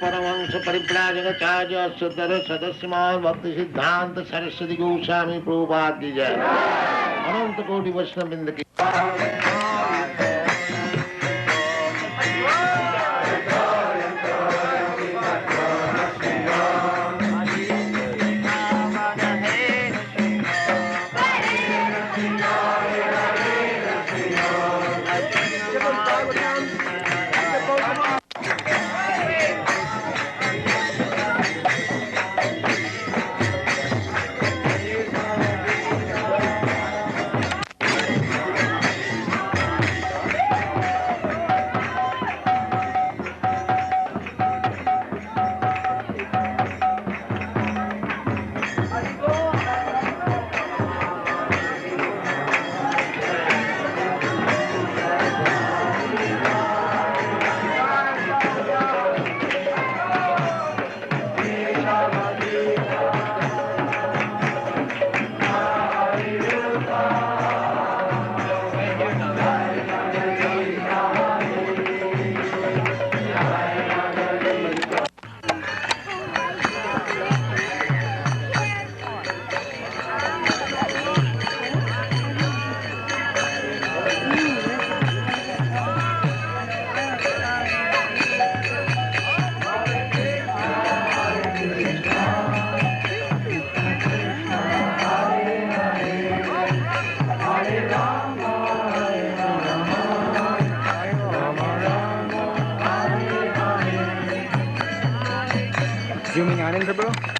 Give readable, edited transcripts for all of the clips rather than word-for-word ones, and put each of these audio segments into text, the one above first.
परमहंस परिव्राजकाचार्य सुधर सदस्यमान भक्ति सिद्धांत सरस्वती गोस्वामी प्रभुपाद की जय। अनंत कोटि वैष्णव वृंद की Zooming on in, Prabhu.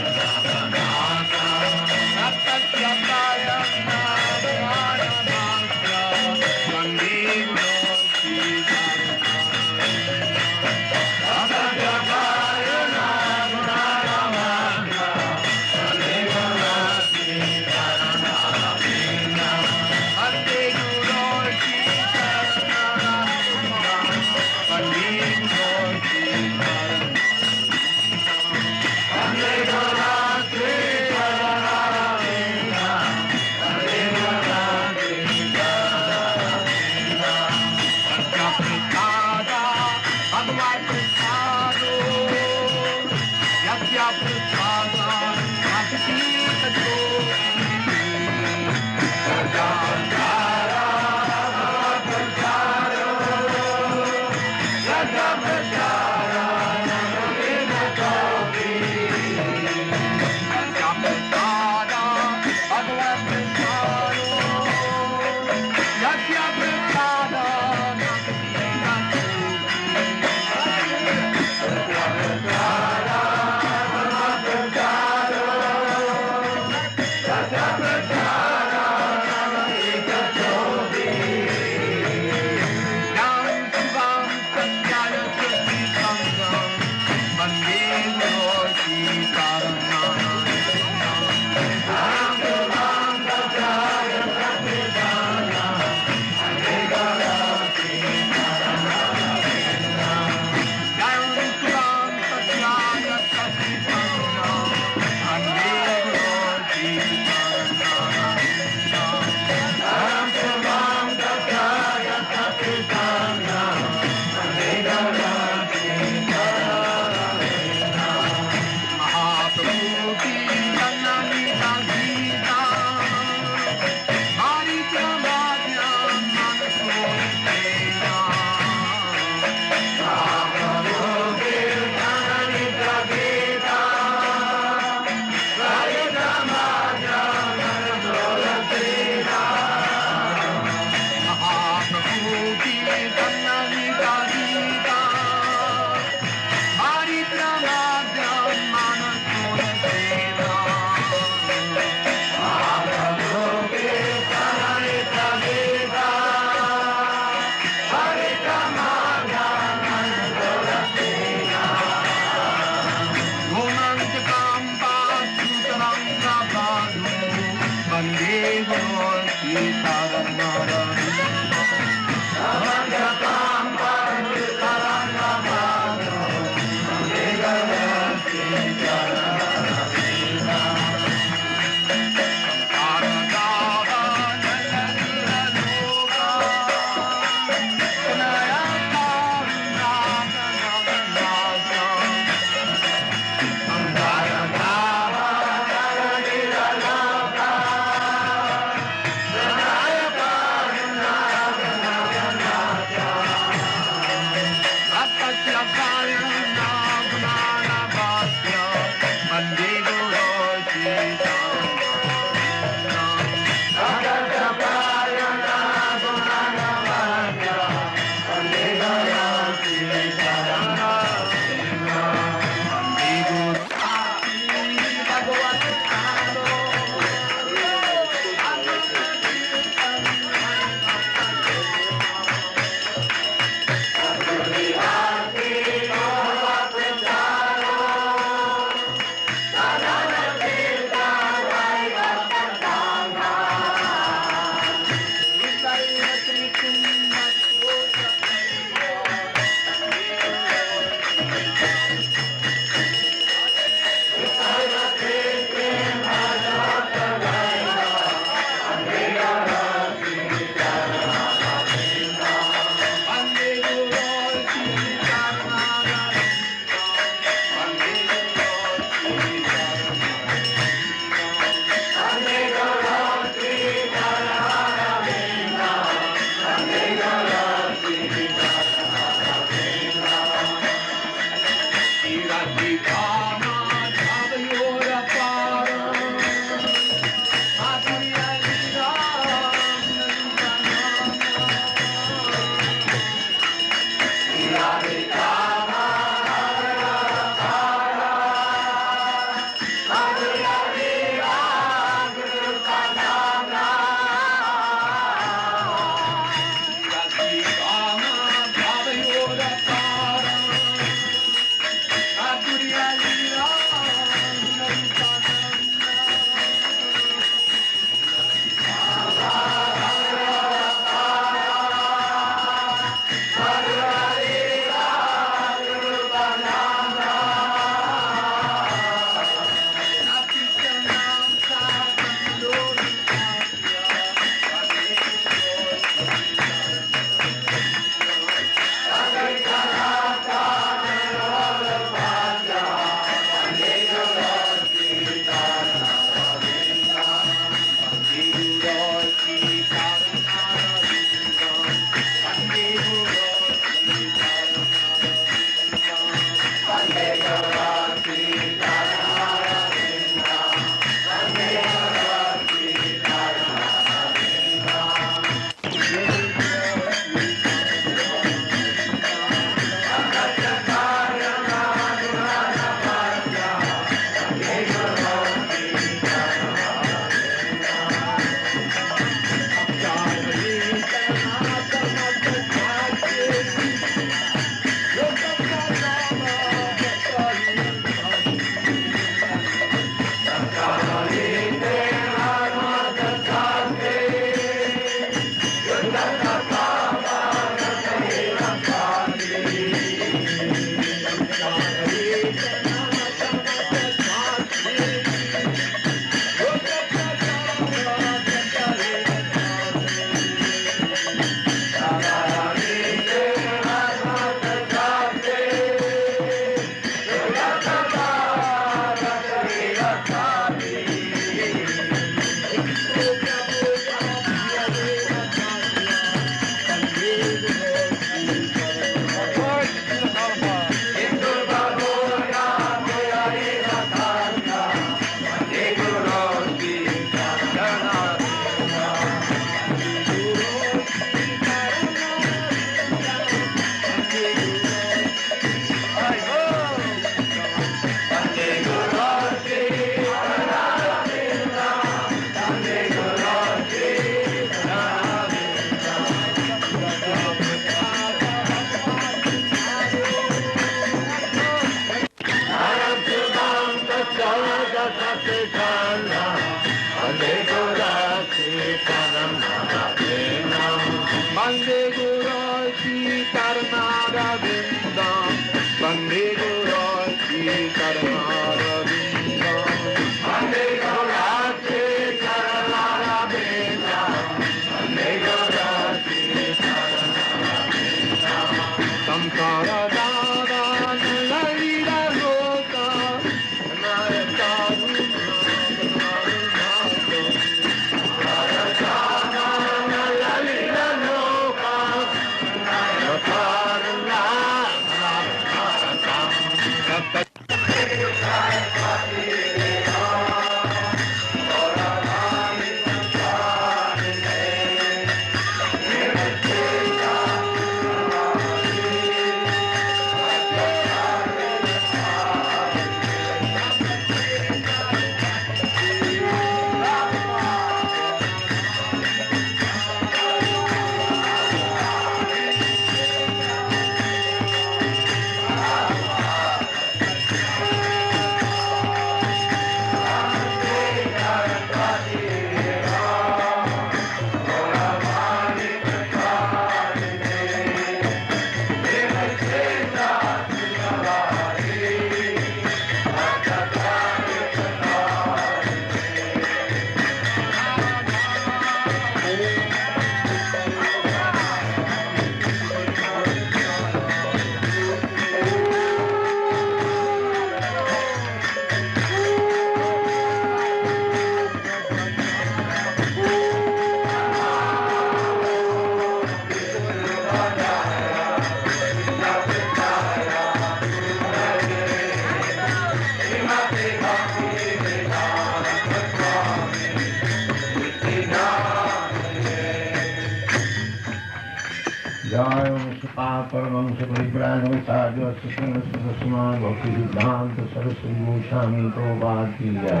परमंश परिव्राजकाचार्य श्रीमद् भक्तिवेदांत सरस्वती गोस्वामी प्रभुपाद की जय।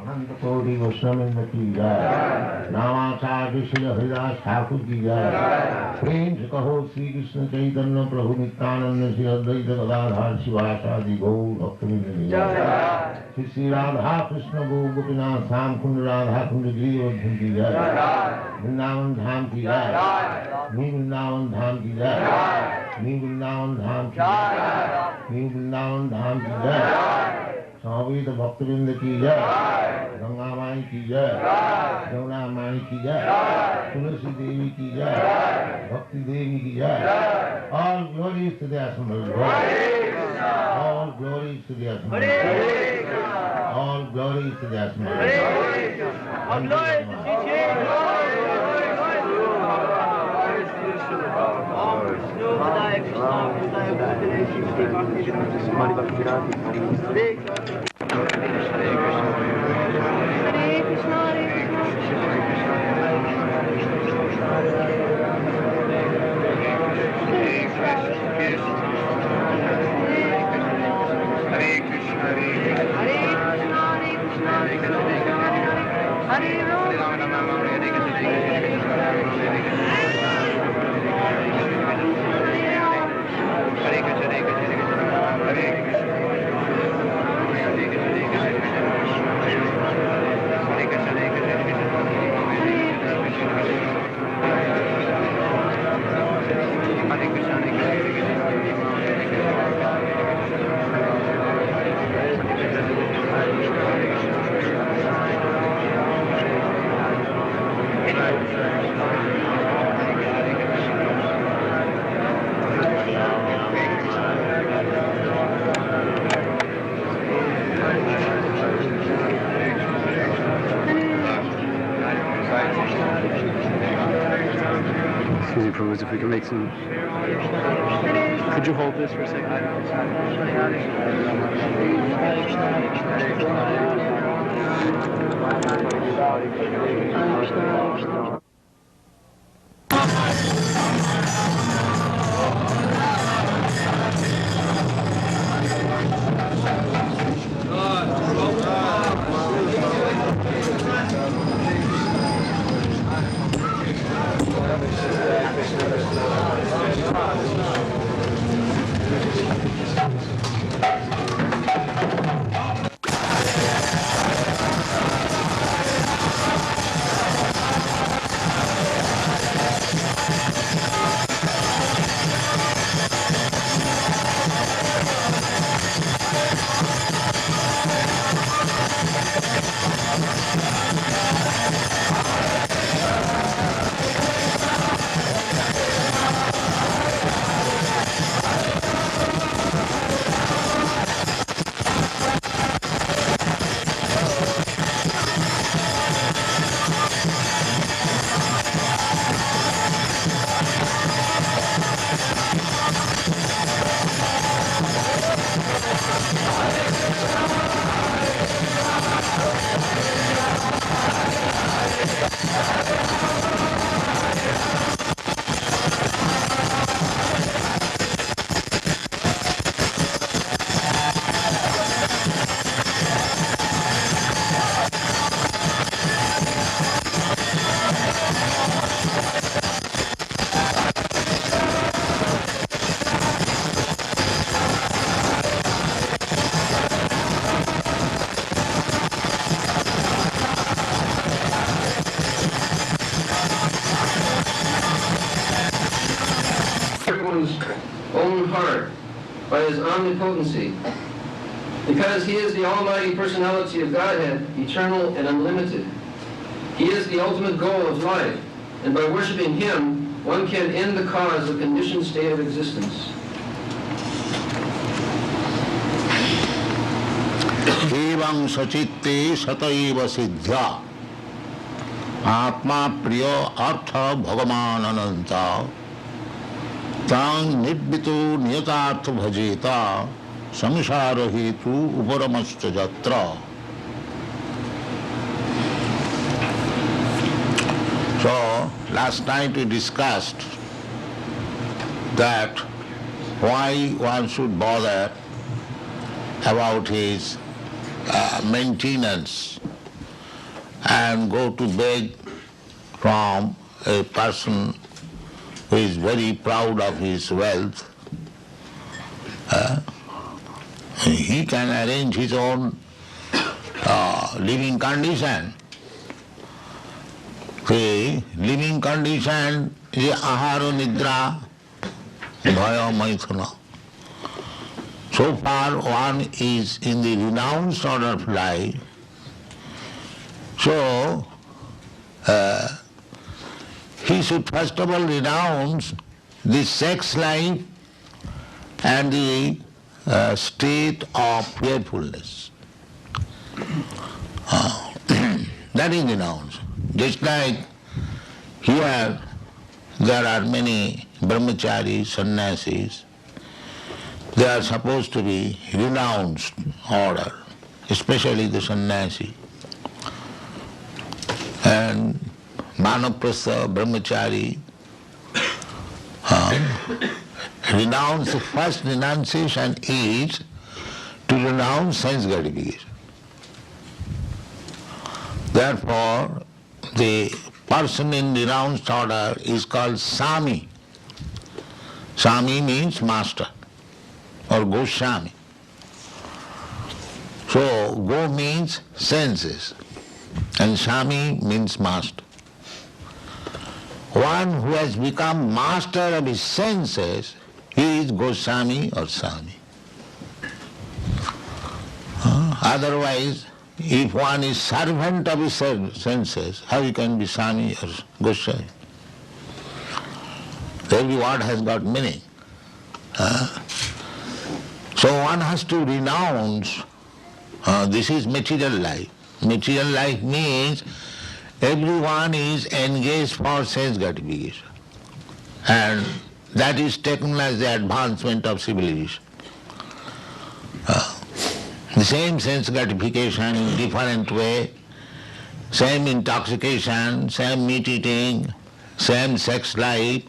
अनंत कोटि वैष्णववृंद की जय। नामाचार्य श्री हरिदास ठाकुर की जय। प्रेम से कहो श्री कृष्ण चैतन्य प्रभु नित्यानंद श्री अद्वैत गदाधर शिवासादि गौर भक्तवृंद की जय। श्री श्री राधा कृष्ण गो गोपीनाथ श्याम कुंड राधा कुंड गिरिवर्धन की जय। वृंदावन धाम की जय। नी वृंदावन धाम की जय। नी वृंदावन धाम की जय। नी वृंदावन धाम की जय। स्वामी भक्तवृंद की जय। गंगा माई की जय। यमुना माई की जय। तुलसी देवी की जय। भक्ति देवी की जय। All glories to the assembled Lord. All glories to the assembled Lord. All glories to the assembled Lord. All glories to Excuse me, Prabhupada, if we can make some... Could you hold this for a second? Own heart by his omnipotency, because he is the almighty personality of Godhead, eternal and unlimited. He is the ultimate goal of life, and by worshiping him, one can end the cause of conditioned state of existence. एवं सचित्ते सतैव सिद्ध्या आत्मा प्रिय अर्थ भगवान अनंत तां निर्वितो नियतार्थ भजेता संसार हेतु उपरमश्च जत्र. So last night we discussed that why one should bother about his maintenance and go to beg from a person who is very proud of his wealth. He can arrange his own living condition. The living condition is ahara nidra bhaya maithuna. So far one is in the renounced order of life, so he should first of all renounce the sex life and the state of fearfulness. That is renounced. Just like here there are many brahmacharis, sannyasis, they are supposed to be renounced order, especially the sannyasi. And Manaprastha, brahmachari, the first renunciation is to renounce sense gratification. Therefore, the person in renounced order is called Swami. Swami means master or Goswami. So, Go means senses and Swami means master. One who has become master of his senses, he is Goswami or Swami. Otherwise, if one is servant of his senses, how he can be Swami or Goswami? Every word has got meaning. So one has to renounce, this is material life. Material life means everyone is engaged for sense gratification. And that is taken as the advancement of civilization. The same sense gratification in different way, same intoxication, same meat eating, same sex life,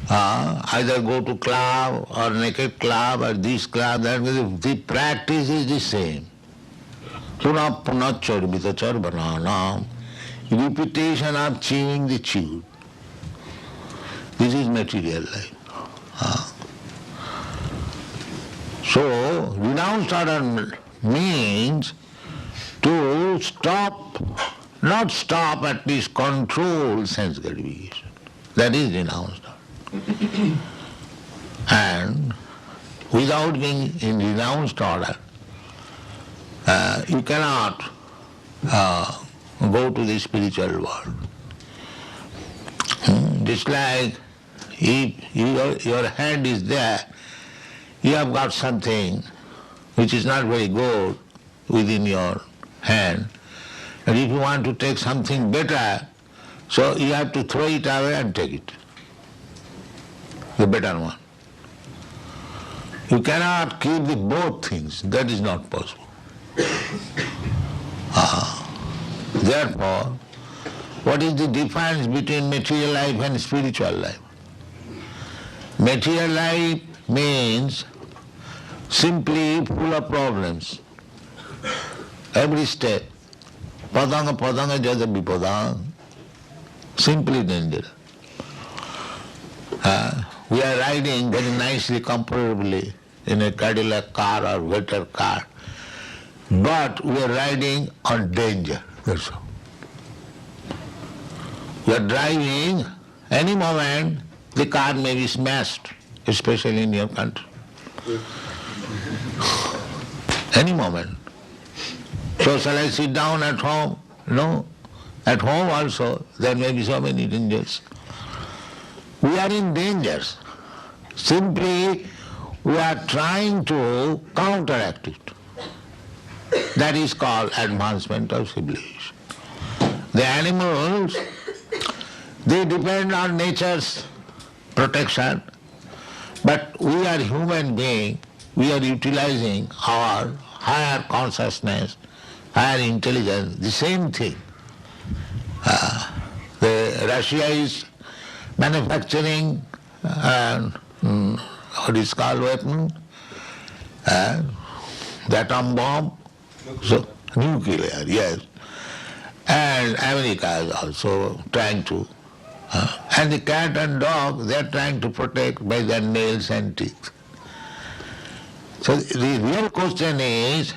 either go to club or naked club or this club, that, the practice is the same. Puna punachar vitachar banana, repetition of chewing the chew. This is material life. So, renounced order means to stop, not stop, at least control sense gratification. That is renounced order. And without being in renounced order, you cannot go to the spiritual world. Just like if your hand is there, you have got something which is not very good within your hand, and if you want to take something better, so you have to throw it away and take it, the better one. You cannot keep the both things, that is not possible. Therefore, what is the difference between material life and spiritual life? Material life means simply full of problems. Every step, padanga padanga jada vipadang, simply dangerous. We are riding very nicely, comfortably in a Cadillac car or better car, but we are riding on danger, that's all. We are driving, any moment the car may be smashed, especially in your country. Any moment. So shall I sit down at home? No. At home also there may be so many dangers. We are in dangers. Simply we are trying to counteract it. That is called advancement of civilization. The animals, they depend on nature's protection, but we are human beings, we are utilizing our higher consciousness, higher intelligence, the same thing. Russia is manufacturing what is called weapon? The atom bomb, so nuclear, yes. And America is also trying to. And the cat and dog, they are trying to protect by their nails and teeth. So the real question is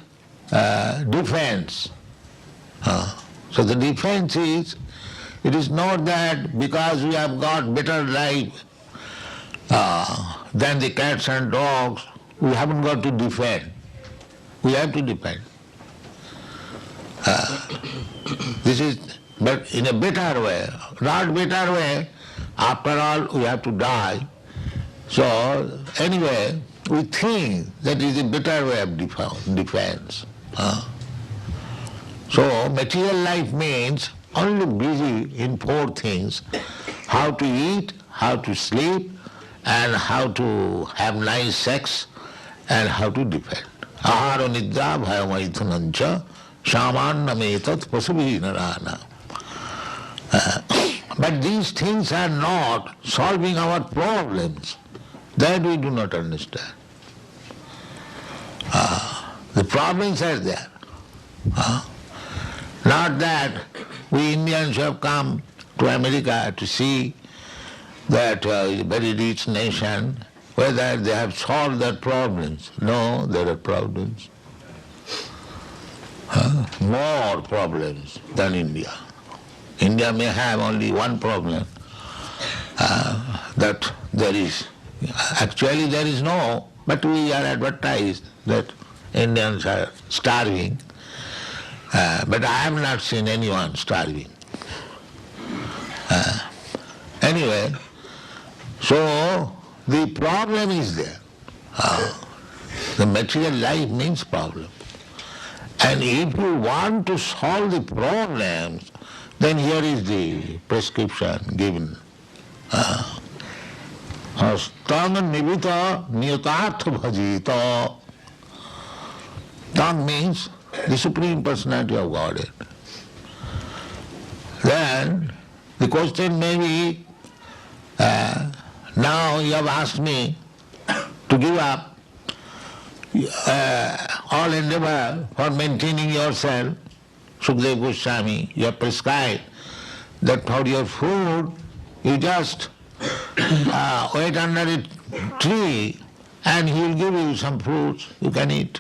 defense. So the defense is, it is not that because we have got better life than the cats and dogs, we haven't got to defend. We have to defend. This is, but in a better way, not better way, after all we have to die. So anyway, we think that is a better way of defense. So material life means only busy in four things: how to eat, how to sleep, and how to have nice sex, and how to defend. Ahara nidra bhayamaithunancha shamannametat pasubhinarana. But these things are not solving our problems. That we do not understand. The problems are there. Not that we Indians have come to America to see that is a very rich nation, whether they have solved their problems. No, there are problems. More problems than India. India may have only one problem, that there is, actually there is no, but we are advertised that Indians are starving, but I have not seen anyone starving. Anyway, so the problem is there. The material life means problem. And if you want to solve the problems, then here is the prescription given. Tanga nivita niyatartha bhajita. Tang means the Supreme Personality of Godhead. Then the question may be, now you have asked me to give up all endeavor for maintaining yourself. Sukadeva Goswami, you have prescribed that for your food you just wait under a tree and he will give you some fruits you can eat.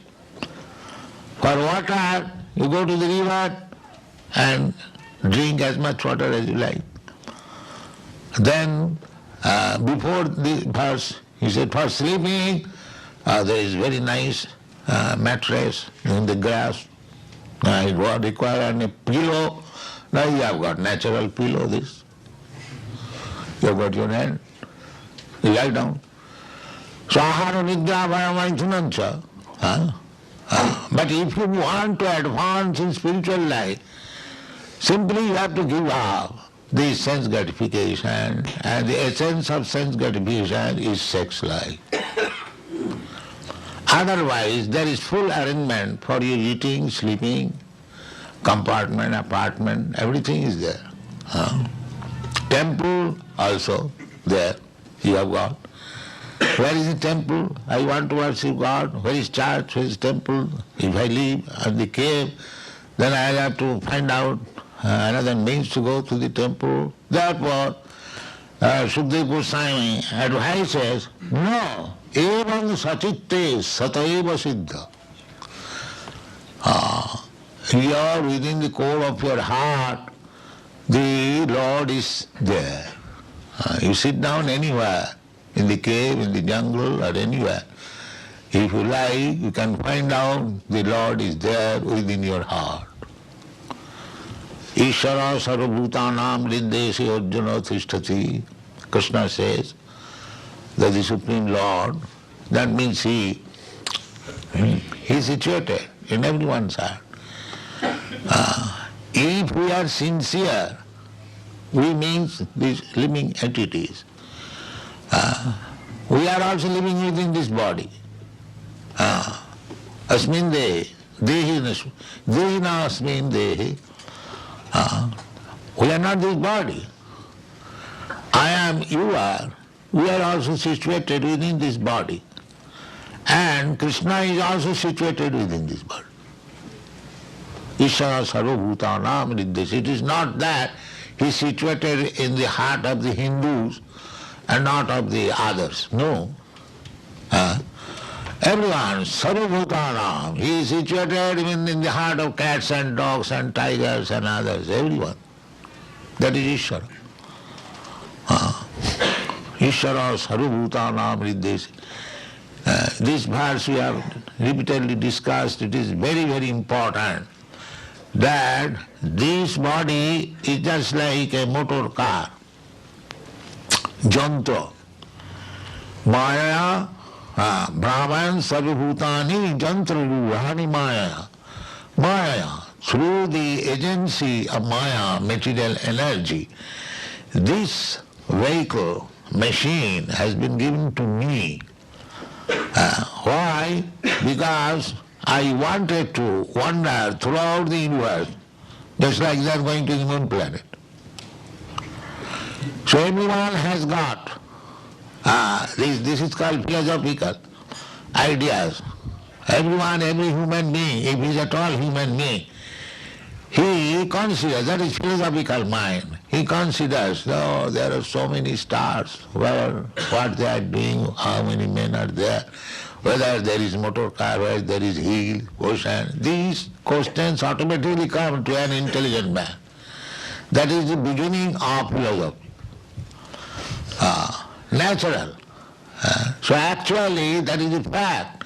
For water, you go to the river and drink as much water as you like. Then before the verse, he said, for sleeping, there is very nice mattress in the grass. It would require a pillow. Now you have got natural pillow, this. You have got your hand. You lie down. So ahara nidra bhayamaithunancha. But if you want to advance in spiritual life, simply you have to give up this sense gratification, and the essence of sense gratification is sex life. Otherwise, there is full arrangement for your eating, sleeping, compartment, apartment, everything is there. Temple also there, you have got. Where is the temple? I want to worship God. Where is church? Where is temple? If I live at the cave, then I have to find out another means to go to the temple. Therefore, Sukadeva Goswami advises, no, evam sachitte sataiva siddha. Here within the core of your heart, the Lord is there. You sit down anywhere, in the cave, in the jungle, or anywhere. If you like, you can find out the Lord is there within your heart. Ishara sarvabhutanam lindesi arjuna tishtati. Krishna says that the Supreme Lord, that means He is situated in everyone's heart. If we are sincere, we means these living entities. We are also living within this body. Asmin dehi, dehina asmin dehi. We are not this body. I am, you are. we are also situated within this body. And Krishna is also situated within this body. Ishara sarvabhutanam riddhesi. It is not that he is situated in the heart of the Hindus and not of the others. No. Everyone, sarvabhutanam, he is situated even in the heart of cats and dogs and tigers and others, everyone. That is Ishara. Ishara sarvabhutanam riddhesi. This verse we have repeatedly discussed. It is very, very important that this body is just like a motor car, jantra. Maya, Brahman, Sarvabhutani, jantra ruhani Maya. Maya, through the agency of Maya, material energy, this vehicle, machine has been given to me. Why? Because I wanted to wander throughout the universe, just like they are going to the moon planet. So everyone has got, this is called philosophical ideas. Everyone, every human being, if he is at all human being, he considers, that is philosophical mind, he considers, oh, there are so many stars, what they are doing, how many men are there, whether there is motor car, whether there is hill, ocean. These questions automatically come to an intelligent man. That is the beginning of philosophy. Natural. So actually, that is the fact.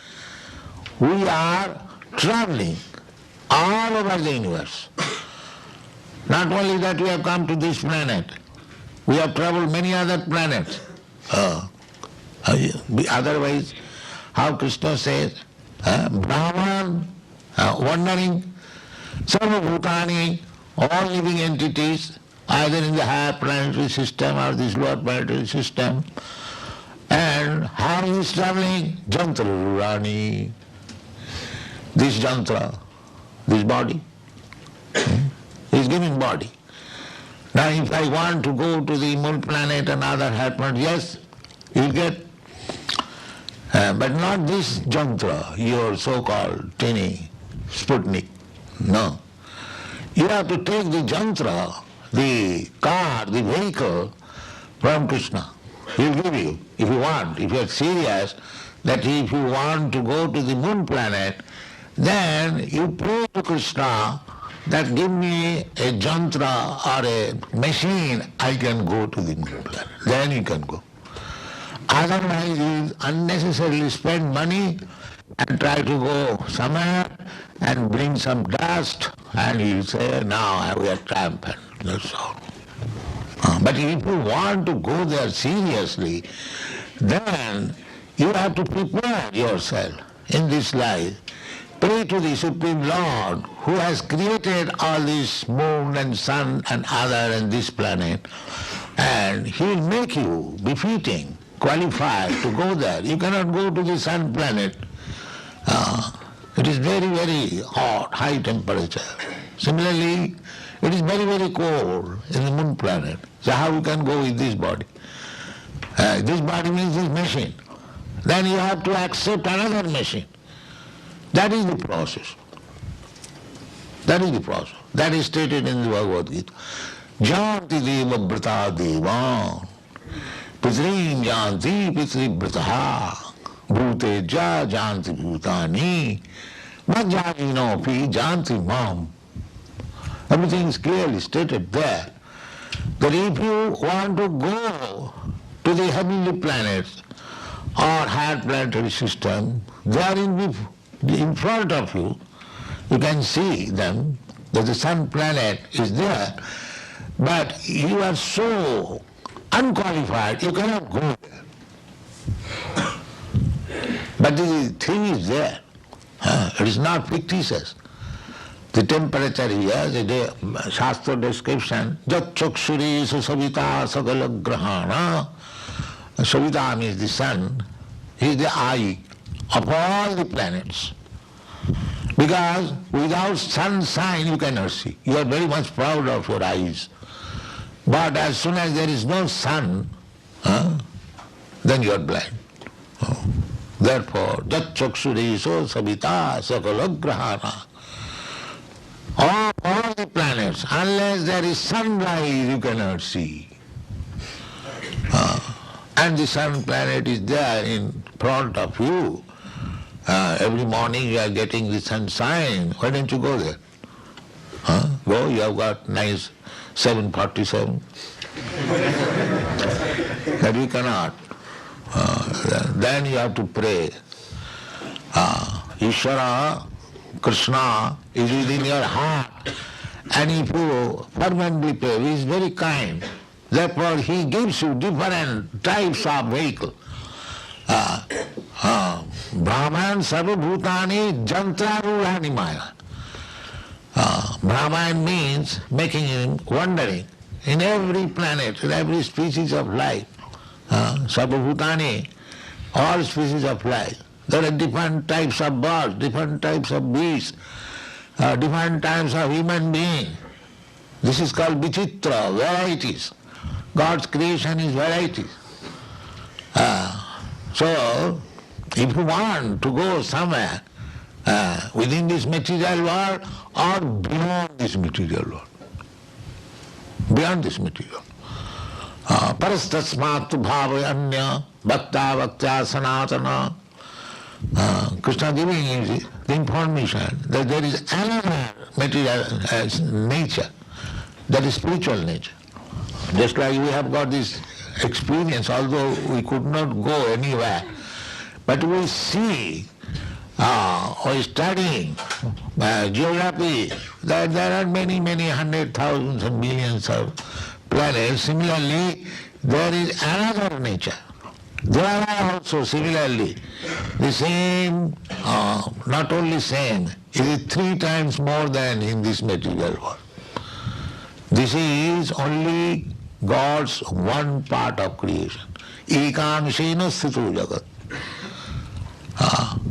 We are traveling all over the universe. Not only that we have come to this planet, we have traveled many other planets. Otherwise, how Krishna says, Brahman, wandering, sarvabhutani, all living entities, either in the higher planetary system or this lower planetary system. And how he is traveling? Jantra rurani. This jantra, this body, is giving body. Now if I want to go to the moon planet and other higher planets, yes, you'll get. But not this jantra, your so-called tiny Sputnik. No. You have to take the jantra, the car, the vehicle from Krishna. He will give you, if you want, if you are serious, that if you want to go to the moon planet, then you pray to Krishna that give me a jantra or a machine, I can go to the moon planet. Then you can go. Otherwise you unnecessarily spend money and try to go somewhere and bring some dust and you say, now we are triumphant. That's all. But if you want to go there seriously, then you have to prepare yourself in this life. Pray to the Supreme Lord who has created all this moon and sun and other and this planet, and he will make you befitting, qualified to go there. You cannot go to the sun planet. It is very, very hot, high temperature. Similarly, it is very, very cold in the moon planet. So how you can go with this body? This body means this machine. Then you have to accept another machine. That is the process. That is the process. That is stated in the Bhagavad Gita. Janti deva brata deva, pitrim janti pitri brataha, bhute ja janti bhutani, majjani pi janti mam. Everything is clearly stated there. That if you want to go to the heavenly planets or higher planetary system, they are in front of you. You can see them, that the sun planet is there, but you are so unqualified, you cannot go there. But the thing is there. It is not fictitious. The temperature here, the Shastra description, Jat chakshuri susavita sagala grahana. Savita means the sun. He is the eye of all the planets. Because without sun sign you cannot see. You are very much proud of your eyes. But as soon as there is no sun, then you are blind. Therefore, jat chakshureso sabita sakalagrahana. All the planets, unless there is sunrise, you cannot see. And the sun planet is there in front of you. Every morning you are getting the sunshine. Why don't you go there? Go, you have got nice 747. But you cannot. Then you have to pray. Ishvara, Krishna is within your heart. And if you fervently pray, he is very kind. Therefore he gives you different types of vehicle. Brahman sarvabhutani jantrarulani maya. Brahman means making him wandering in every planet, in every species of life. Sarvabhutani, all species of life. There are different types of birds, different types of beasts, different types of human beings. This is called vichitra, varieties. God's creation is varieties. So, if you want to go somewhere within this material world or beyond this material world, beyond this material, parastasmatu bhavayanya bhakta bhaktya sanatana. Krishna giving him the information that there is another material nature, that is spiritual nature. Just like we have got this experience, although we could not go anywhere, but we see or studying geography that there are many, many hundred thousands and millions of planets. Similarly, there is another nature. There are also similarly the same, not only same, it is 3 times more than in this material world. This is only God's one part of creation. Ekamshena sthito jagat.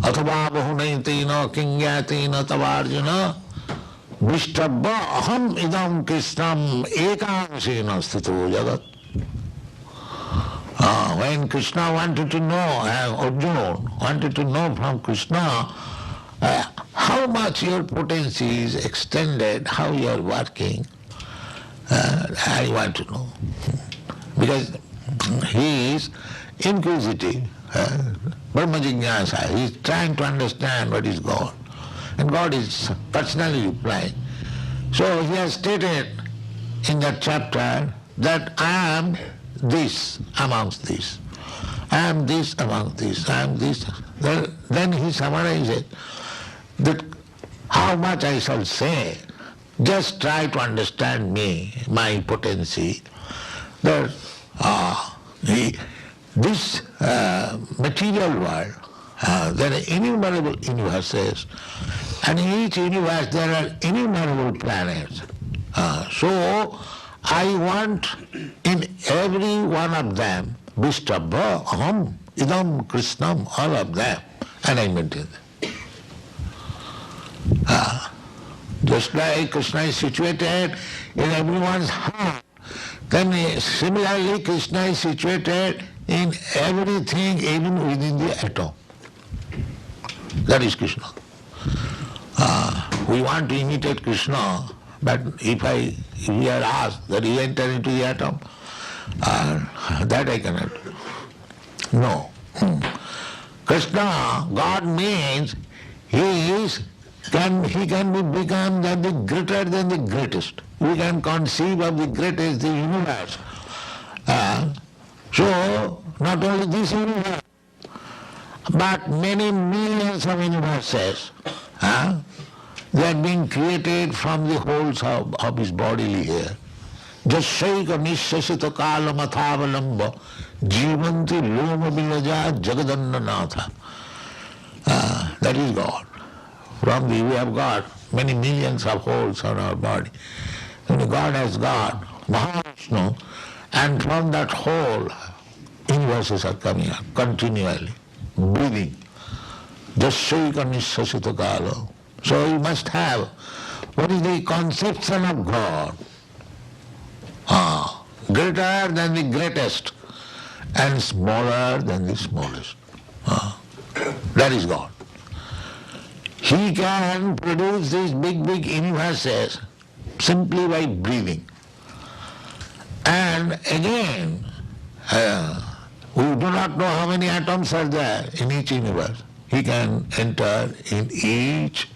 Athava bahunaitena kingyatena tavarjana vishtabha aham idam krishnam ekamshena sthito jagat. When Krishna wanted to know, Arjuna wanted to know from Krishna how much your potency is extended, how you are working, I want to know. Because he is inquisitive, Brahma Jignasa, he is trying to understand what is God. And God is personally replying. So he has stated in that chapter that I am this amongst this. I am this amongst this. I am this. Then he summarizes that how much I shall say. Just try to understand me, my potency. That this material world, there are innumerable universes, and in each universe there are innumerable planets. So I want in every one of them, Vishtabha, Aham, Idam, Krishnam, all of them, and I maintain them. Just like Krishna is situated in everyone's heart, then similarly Krishna is situated in everything, even within the atom. That is Krishna. We want to imitate Krishna, but if we are asked that he enter into the atom, that I cannot do. No. Krishna, God means he can be become the greater than the greatest. We can conceive of the greatest, the universe. So, not only this universe, but many millions of universes, they are being created from the wholes of his bodily hair. Jashaika nishasita kala mathavalamba jivanti loma bilaja jagadannanatha. That is God. From we have got many millions of holes on our body. And God has got Mahavishnu, and from that hole, universes are coming up continually, breathing. Jashaika nishasita kala. So you must have what is the conception of God. Greater than the greatest. and smaller than the smallest. That is God. He can produce these big, big universes simply by breathing. And again, we do not know how many atoms are there in each universe. He can enter in each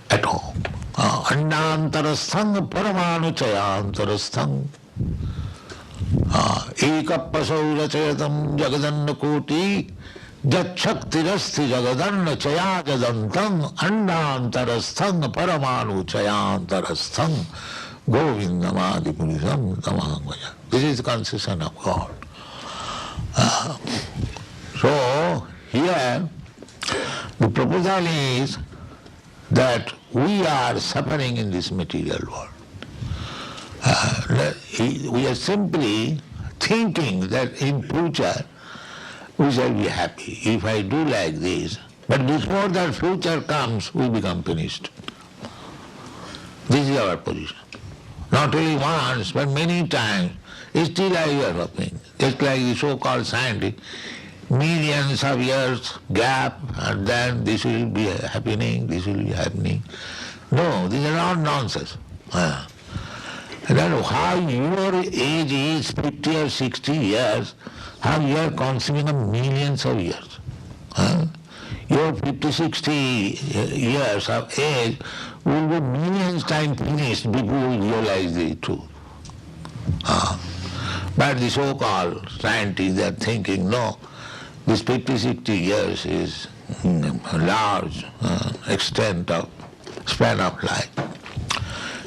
atom. Annantarasthang paramanu chayantarasthang ekapasau rachayatam jagadanna koti jatshaktirasti jagadanna chayajadantam annantarasthang paramanu chayantarasthang govindamadi purisam tamahangvaya. This is the conception of God. So here the proposal is that we are suffering in this material world. We are simply thinking that in future we shall be happy if I do like this. But before that future comes, we become finished. This is our position. Not only once, but many times. Still I hear something. Just like the so-called scientists, millions of years gap, and then this will be happening, this will be happening. No, these are all nonsense. And then how your age is 50 or 60 years, how you are consuming millions of years. Your 50, 60 years of age will be millions times finished before you realize the truth. But the so-called scientists, they are thinking, no, this 50, 60 years is a large extent of span of life.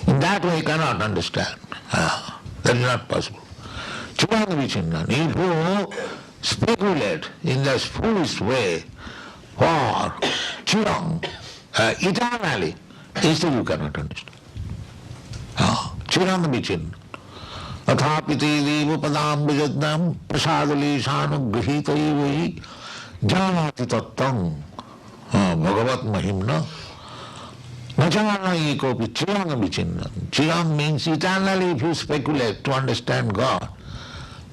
In that way, you cannot understand. That is not possible. Churanga vichinnan. If you speculate in this foolish way for churang eternally, still you cannot understand. Churanga vichinnan. Athapiti devu padam vijadnam prasadalishanu grihita ivahi janati tattam bhagavat mahimna. Nachana ekopi chiranga vichinna. Chirang means eternally. If you speculate to understand God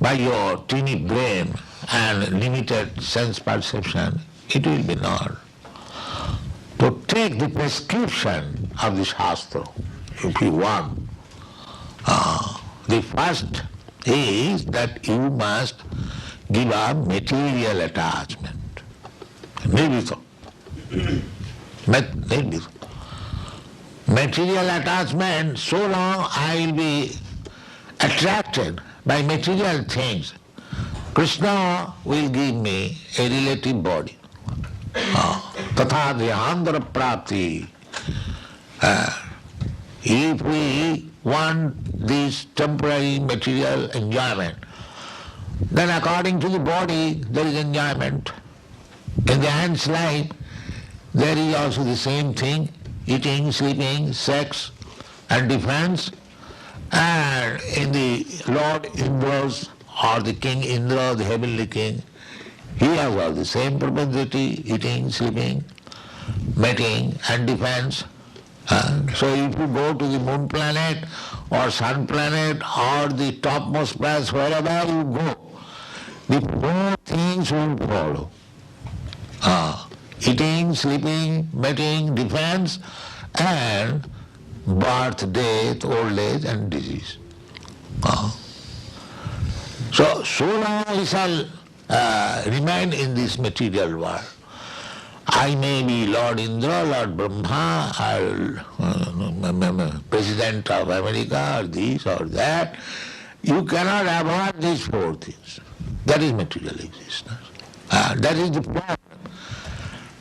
by your teeny brain and limited sense perception, it will be not. To take the prescription of the Shastra, if you want, the first is that you must give up material attachment. Nirvita. Nirvita. Material attachment, so long I will be attracted by material things, Krishna will give me a relative body. Tatha dhyandara prapti. If we want this temporary material enjoyment, then according to the body there is enjoyment. In the ant's life there is also the same thing, eating, sleeping, sex and defense. And in the Lord Indra's or the King Indra, the heavenly king, he has all the same propensity, eating, sleeping, mating and defense. So if you go to the moon planet or sun planet or the topmost planets, wherever you go, the four things will follow. Eating, sleeping, mating, defense, and birth, death, old age and disease. So long we shall remain in this material world. I may be Lord Indra, Lord Brahma, or President of America, or this or that. You cannot avoid these four things. That is material existence. That is the problem.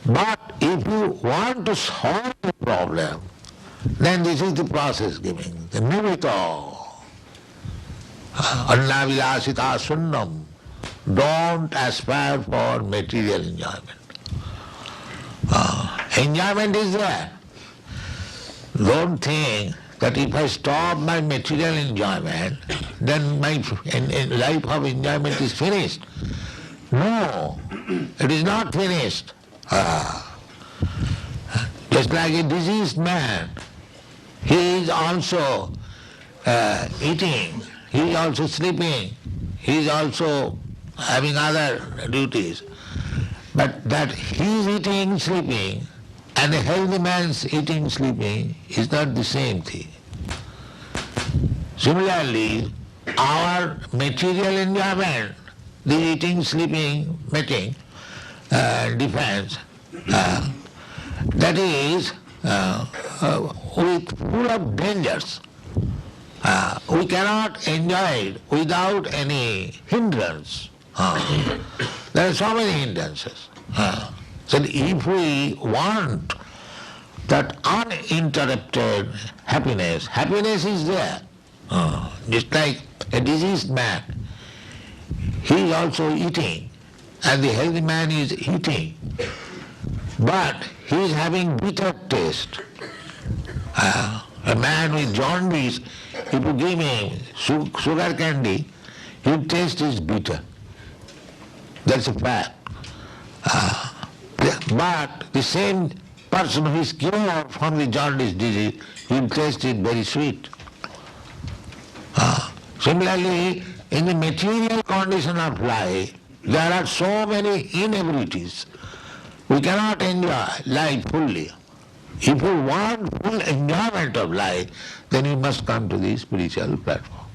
But if you want to solve the problem, then this is the process giving. The nivito. Annavilasita sunnam. Don't aspire for material enjoyment. Enjoyment is there. Don't think that if I stop my material enjoyment, then my life of enjoyment is finished. No, it is not finished. Just like a diseased man, he is also eating, he is also sleeping, he is also having other duties. But that he is eating, sleeping, and a healthy man's eating, sleeping is not the same thing. Similarly, our material enjoyment, the eating, sleeping, mating, defense, that is with full of dangers. We cannot enjoy it without any hindrance. There are so many hindrances. So if we want that uninterrupted happiness, happiness is there. Just like a diseased man, he is also eating, and the healthy man is eating, but he is having bitter taste. A man with jaundice, if you give him sugar candy, his taste is bitter. That's a fact. But the same person who is cured from the jaundice disease, he'll taste it very sweet. Similarly, in the material condition of life, there are so many inabilities. We cannot enjoy life fully. If you want full enjoyment of life, then you must come to the spiritual platform.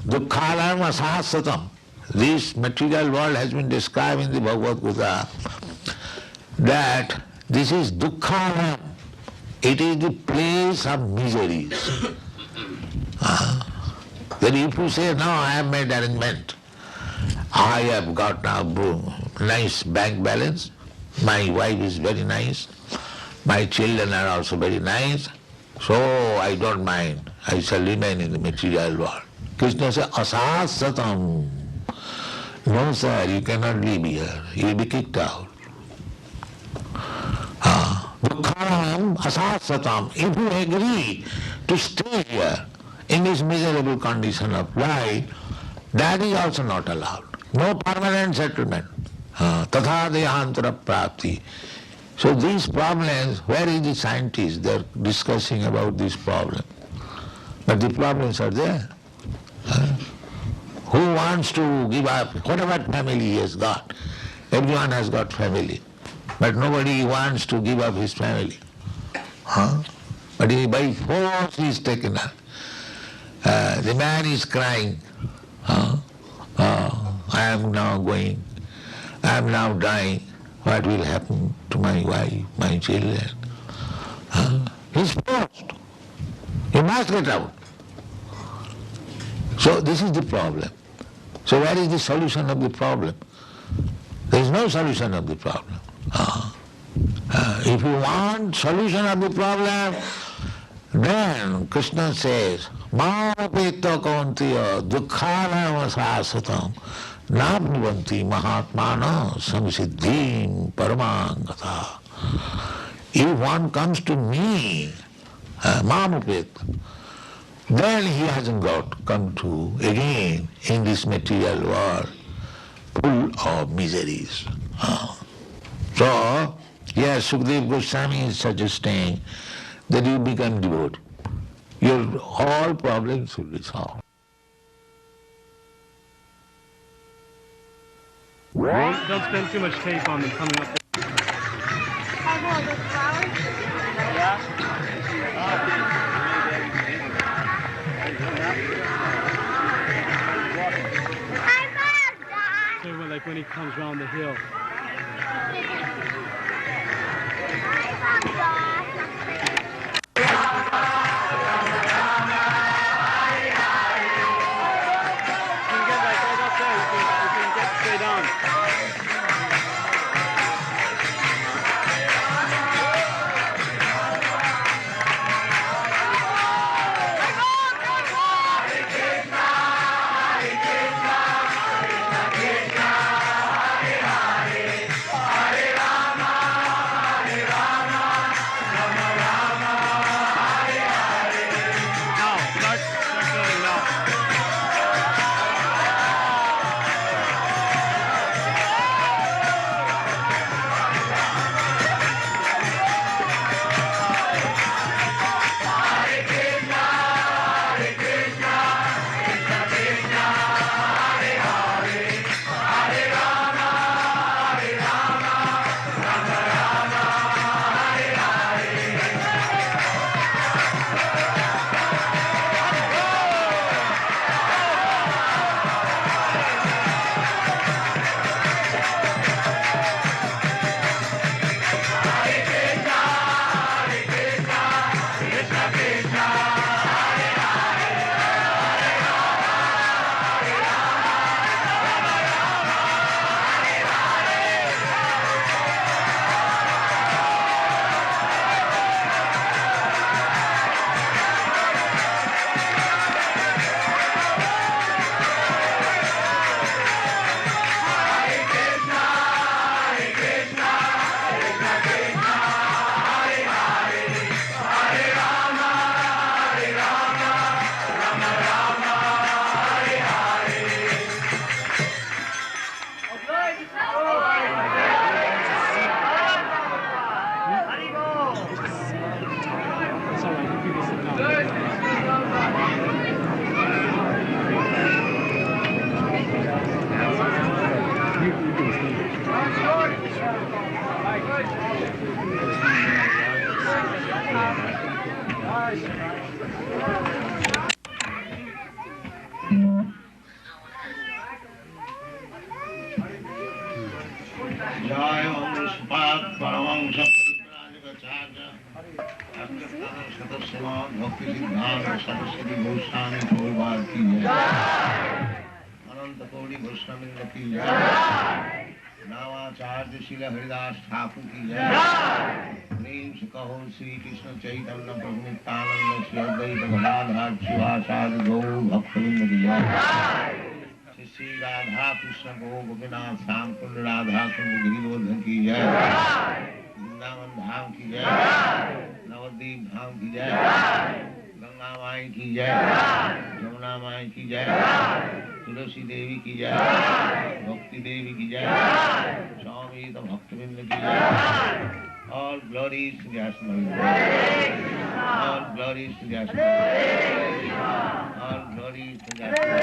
Dukkhalam asasatam. This material world has been described in the Bhagavad Gita that this is dukkhalam. It is the place of miseries. Then if you say, no, I have made arrangement, I have got now nice bank balance, my wife is very nice, my children are also very nice, so I don't mind, I shall remain in the material world. Krishna says, asasatam. No sir, you cannot live here, you will be kicked out. Dukkharam asasatam. If you agree to stay here in this miserable condition of life, that is also not allowed. No permanent settlement. Tatha dehantara prapti. So these problems, where is the scientist? They are discussing about this problem. But the problems are there. Who wants to give up whatever family he has got? Everyone has got family. But nobody wants to give up his family. But he, by force he is taken up. The man is crying, I am now going, I am now dying, what will happen to my wife, my children? He is forced. He must get out. So this is the problem. So where is the solution of the problem? There is no solution of the problem. If you want solution of the problem, then Krishna says, Māmapeta kauntiya dukkhalam asasatam nabhuvanti mahatmana samsiddhim paramangata. If one comes to me, Māmapeta, then he hasn't got come to again in this material world full of miseries. So, yes, Sukadeva Goswami is suggesting that you become devotee. Your all problems will be solved. Don't spend too much tape on them coming up. So like when he comes around the hill. It's all right. You can sit down. You can stay. Jai Om Spat Paramamsa Pariprajagacharya Akirtana Sadasama Bhaktivedanta Saraswati Goswami Prabhupada ki jai Ananta Kodi Goswaminda ki jai Namacharya Srila Haridas Thakur ki jai Prem se kaho Sri Krishna Chaitanya Prabhu Nityananda Sri Advaita Gadadhar Shivasadi Gaur Bhaktivedanta ki jai Shri Radha Krishna गो गोपीनाथ श्याम कुंड राधा कुंड गिरिवर्धन की जय वृंदावन धाम की जय नवद्वीप धाम की जय गंगा माई की जय यमुना माई की जय तुलसी देवी की जय भक्ति देवी की जय स्वामी तो भक्तवृंद की जय All glories to Vyasa All glories to Vyasa All glories to Vyasa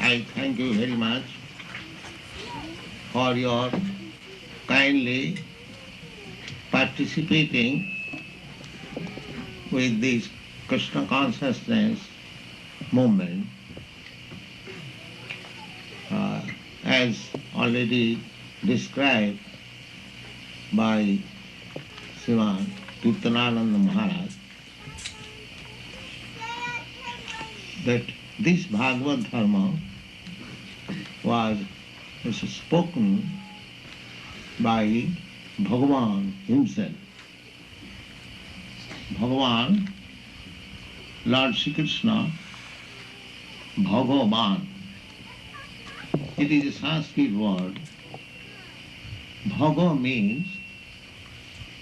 I thank you very much for your kindly participating with this Krishna consciousness movement. As already described by Sriman Kirtanananda Maharaj, that this Bhagavad Dharma was spoken by Bhagavan himself. Bhagavan, Lord Sri Krishna, Bhagavan. It is a Sanskrit word. Bhaga means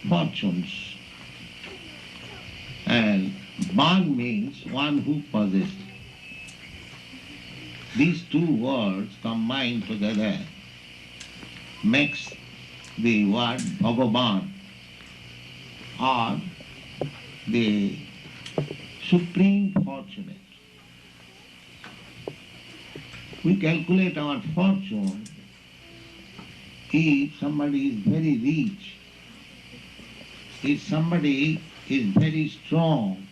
fortunes, and Ban means one who possesses. These two words combined together makes the word Bhagavan, or the supreme fortunate. We calculate our fortune if somebody is very rich, if somebody is very strong,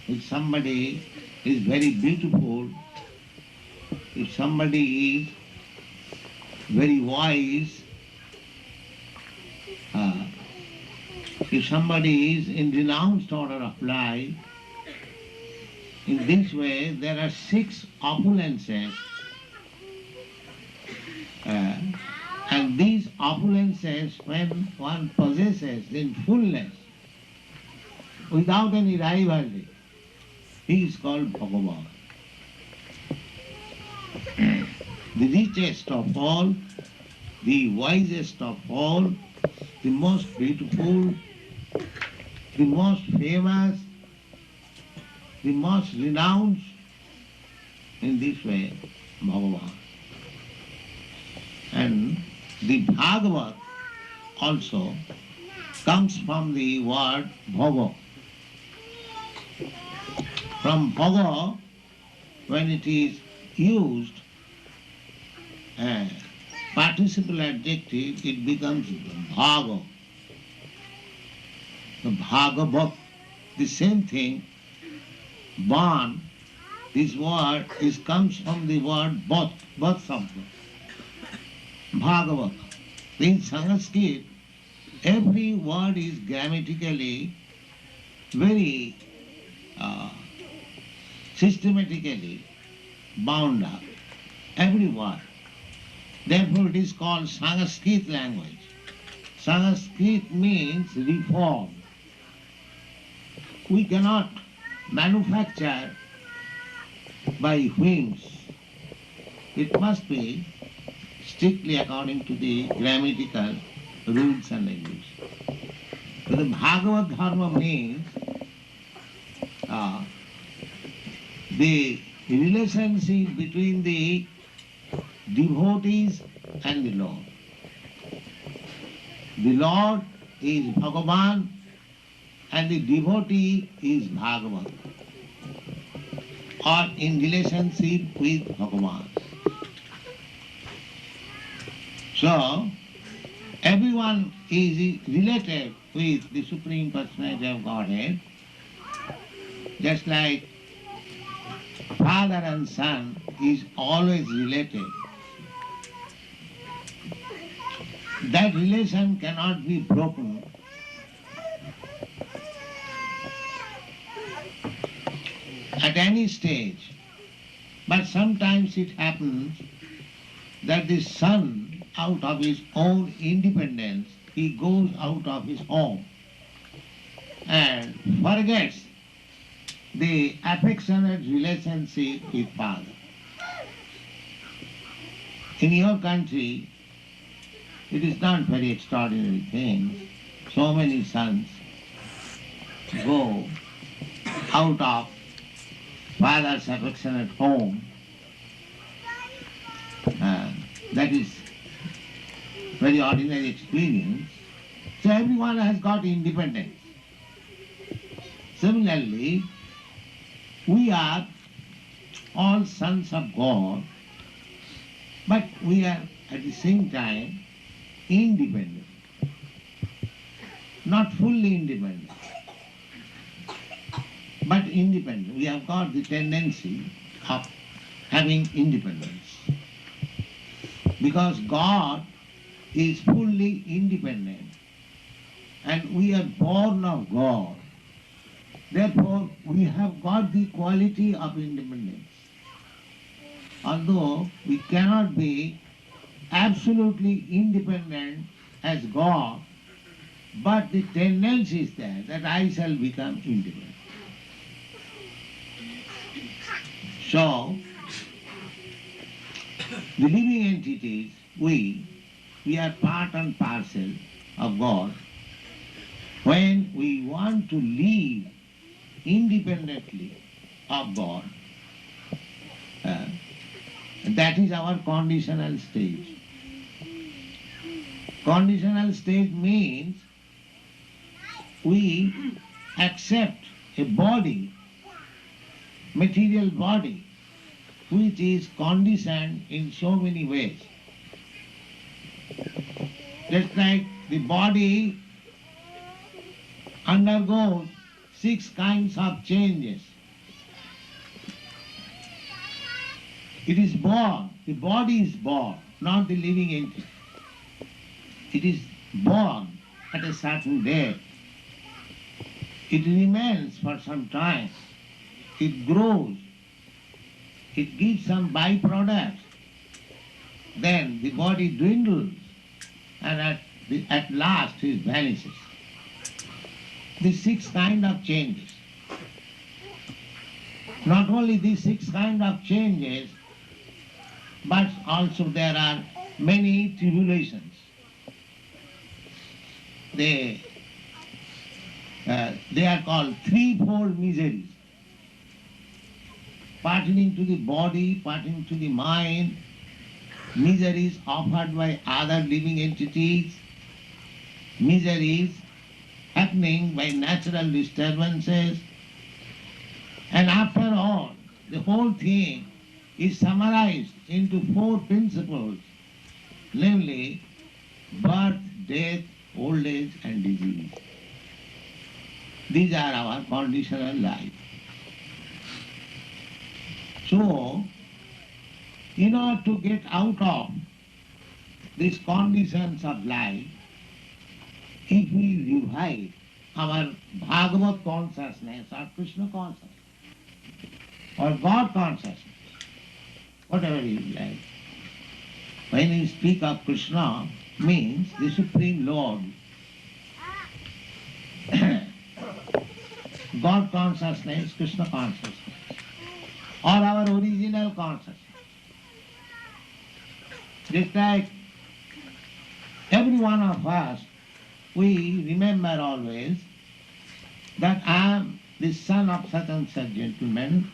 if somebody is very beautiful, if somebody is very wise, if somebody is in renounced order of life, in this way there are 6 opulences, and these opulences, when one possesses in fullness, without any rivalry, he is called Bhagavan. The richest of all, the wisest of all, the most beautiful, the most famous, the most renowned, in this way, Bhagavan. And the Bhagavat also comes from the word Bhava. From Bhava, when it is used, participle adjective, it becomes Bhava. The Bhagavat, the same thing, Ban, this word comes from the word Bhat Sabda. Bhagavat. In Sanskrit, every word is grammatically very systematically bound up. Every word. Therefore it is called Sanskrit language. Sanskrit means reform. We cannot manufacture by whims. It must be strictly according to the grammatical rules and regulations. So the Bhagavad Dharma means the relationship between the devotees and the Lord. The Lord is Bhagavan and the devotee is Bhagavan, or in relationship with Bhagavan. So, everyone is related with the Supreme Personality of Godhead, just like father and son is always related. That relation cannot be broken. At any stage. But sometimes it happens that the son, out of his own independence, he goes out of his home and forgets the affectionate relationship with father. In your country, it is not very extraordinary thing. So many sons go out of father's affectionate home. That is very ordinary experience. So everyone has got independence. Similarly, we are all sons of God, but we are at the same time independent. Not fully independent, but independent. We have got the tendency of having independence. Because God is fully independent and we are born of God. Therefore, we have got the quality of independence. Although we cannot be absolutely independent as God, but the tendency is there that I shall become independent. So, the living entities, we are part and parcel of God. When we want to live independently of God, that is our conditional stage. Conditional stage means we accept a body, material body, which is conditioned in so many ways. Just like the body undergoes 6 kinds of changes. It is born, the body is born, not the living entity. It is born at a certain date. It remains for some time. It grows. It gives some byproducts. Then the body dwindles and at last it vanishes. These 6 kind of changes. Not only these 6 kind of changes, but also there are many tribulations. They are called threefold miseries, pertaining to the body, pertaining to the mind, miseries offered by other living entities, miseries happening by natural disturbances, and after all, the whole thing is summarized into 4 principles, namely birth, death, old age and disease. These are our conditional life. So, in order to get out of these conditions of life, if we revive our Bhagavad consciousness or Krishna consciousness or God consciousness, whatever you like, when you speak of Krishna, means the Supreme Lord, God consciousness, Krishna consciousness, or our original consciousness. Just like every one of us, we remember always that I am the son of such and such gentleman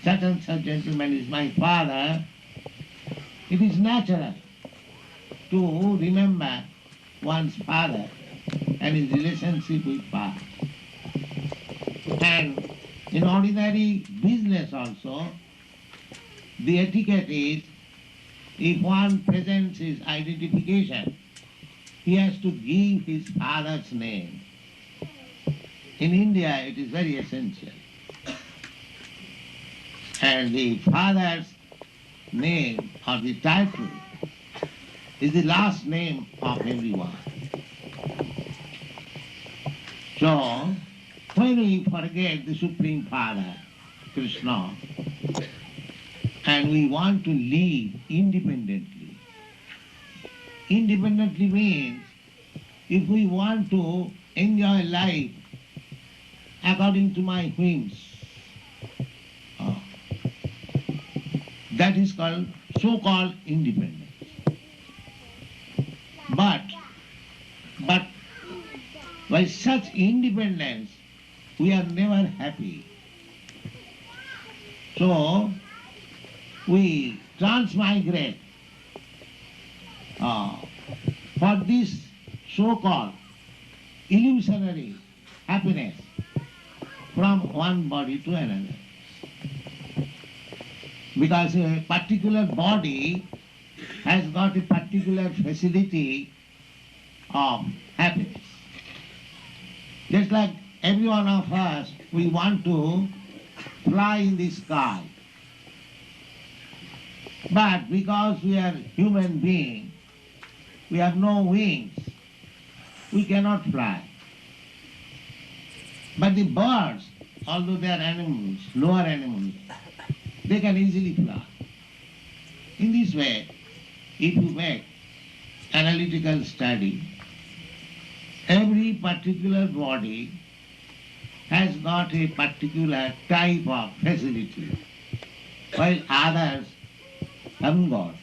is my father. It is natural to remember one's father and his relationship with father. And in ordinary business also, the etiquette is, if one presents his identification, he has to give his father's name. In India, it is very essential. And the father's name or the title is the last name of everyone. So, when we forget the Supreme Father, Krishna, and we want to live independently. Independently means if we want to enjoy life according to my whims, that is called so-called independence. But by such independence, we are never happy. So, we transmigrate for this so-called illusionary happiness from one body to another. Because a particular body has got a particular facility of happiness. Just like every one of us, we want to fly in the sky. But because we are human beings, we have no wings, we cannot fly. But the birds, although they are animals, lower animals, they can easily fly. In this way, if you make analytical study, every particular body has got a particular type of facility, while others haven't got.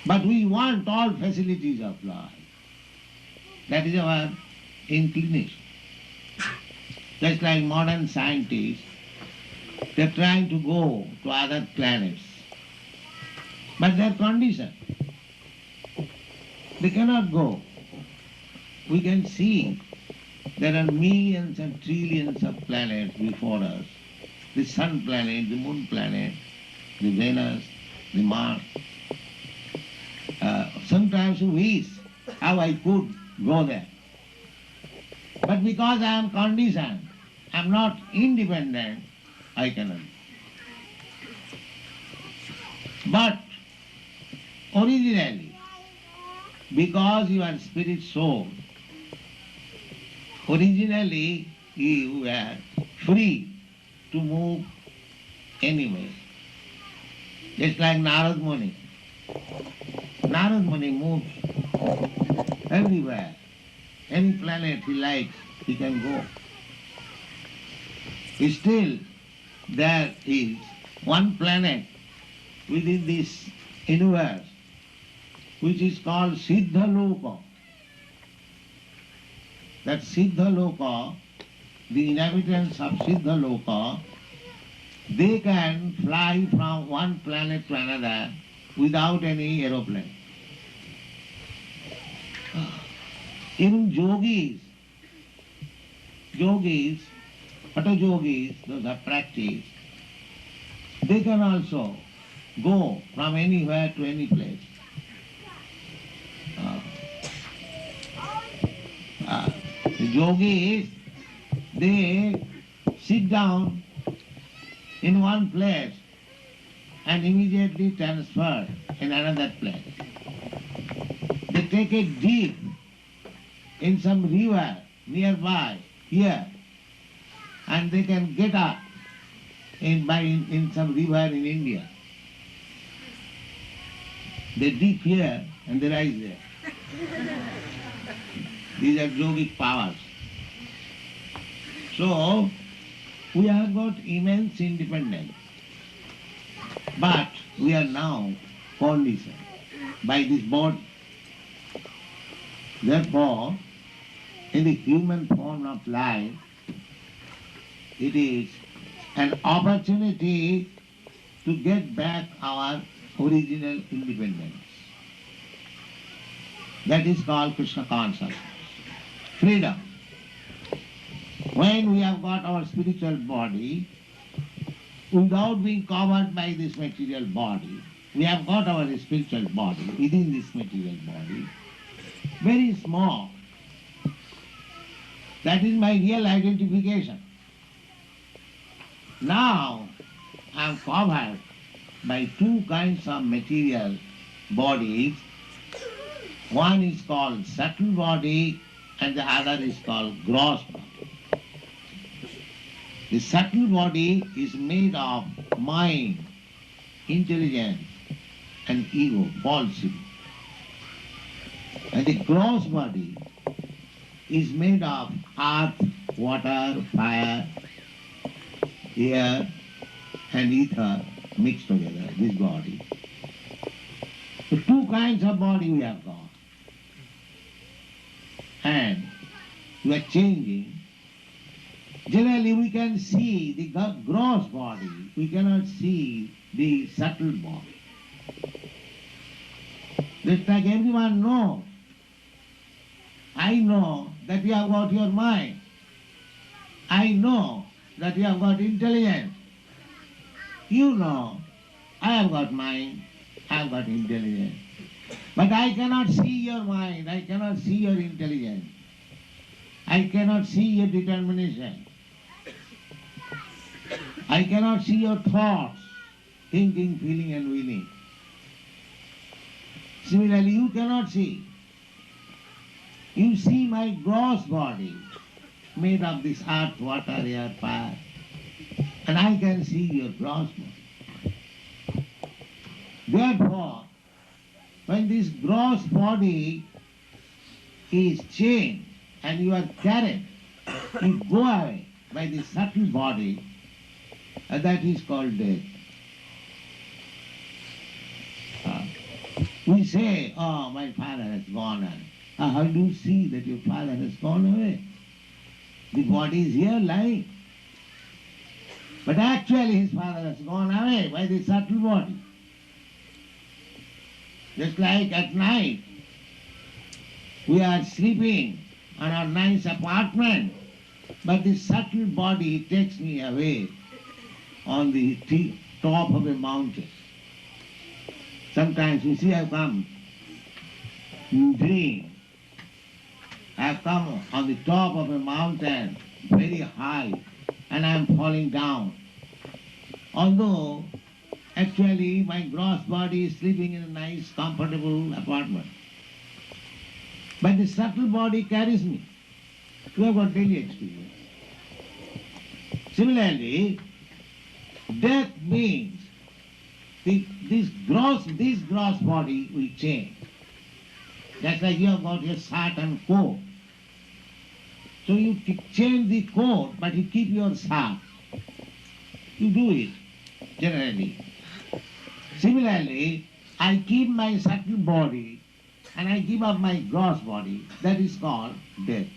But we want all facilities of life. That is our inclination. Just like modern scientists, they are trying to go to other planets. But they are conditioned. They cannot go. We can see there are millions and trillions of planets before us. The sun planet, the moon planet, the Venus, the Mars. Sometimes we wish how I could go there. But because I am conditioned, I am not independent, I cannot. But originally, because you are spirit soul, originally you were free to move anywhere. Just like Narad Muni. Narad Muni moves everywhere. Any planet he likes, he can go. Still, there is one planet within this universe which is called Siddha Loka. That Siddha Loka, the inhabitants of Siddha Loka, they can fly from one planet to another without any aeroplane. Even yogis, Hata yogis, those are practice, they can also go from anywhere to any place. The yogis, they sit down in one place and immediately transfer in another place. They take a dip in some river nearby here and they can get up in some river in India. They dip here and they rise there. These are yogic powers. So, we have got immense independence. But we are now conditioned by this body. Therefore, in the human form of life, it is an opportunity to get back our original independence. That is called Krishna consciousness, freedom. When we have got our spiritual body, without being covered by this material body, we have got our spiritual body within this material body, very small. That is my real identification. Now I am covered by two kinds of material bodies. One is called subtle body and the other is called gross body. The subtle body is made of mind, intelligence and ego, falsity. And the gross body is made of earth, water, fire, air and ether mixed together, this body. So two kinds of body we have got. And we are changing. Generally we can see the gross body, we cannot see the subtle body. Just like everyone knows. I know that you have got your mind. I know that you have got intelligence. You know, I have got mind, I have got intelligence. But I cannot see your mind, I cannot see your intelligence. I cannot see your determination. I cannot see your thoughts, thinking, feeling and willing. Similarly, you cannot see. You see my gross body made of this earth, water, air, fire. And I can see your gross body. Therefore, when this gross body is changed and you are carried, you go away by the subtle body, and that is called death. We say, oh, my father has gone away. How do you see that your father has gone away? The body is here lying. But actually his father has gone away by the subtle body. Just like at night, we are sleeping on our nice apartment, but the subtle body takes me away on the top of a mountain. Sometimes you see I come in dream. I have come on the top of a mountain, very high, and I am falling down. Although Actually, my gross body is sleeping in a nice, comfortable apartment. But the subtle body carries me. You have got daily experience. Similarly, death means this gross body will change. Just like you have got your shirt and coat. So you change the coat, but you keep your shirt. You do it, generally. Similarly, I keep my subtle body and I give up my gross body. That is called death.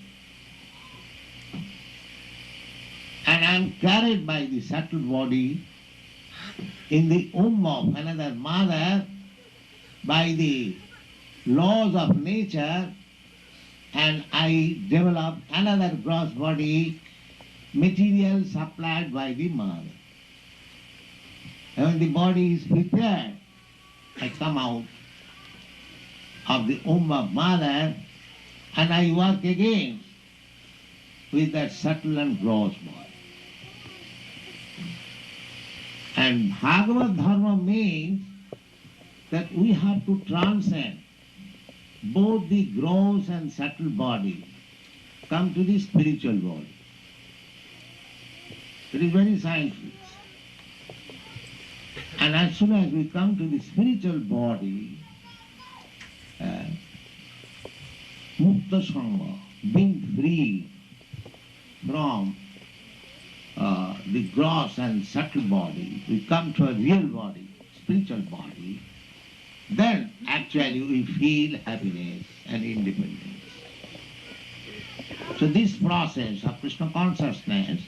And I am carried by the subtle body in the womb of another mother by the laws of nature, and I develop another gross body, material supplied by the mother. And when the body is prepared, I come out of the womb of mother and I work again with that subtle and gross body. And Bhagavad Dharma means that we have to transcend both the gross and subtle body, come to the spiritual body. It is very scientific. And as soon as we come to the spiritual body, Mukta Sangha, being free from the gross and subtle body, we come to a real body, spiritual body, then actually we feel happiness and independence. So this process of Krishna consciousness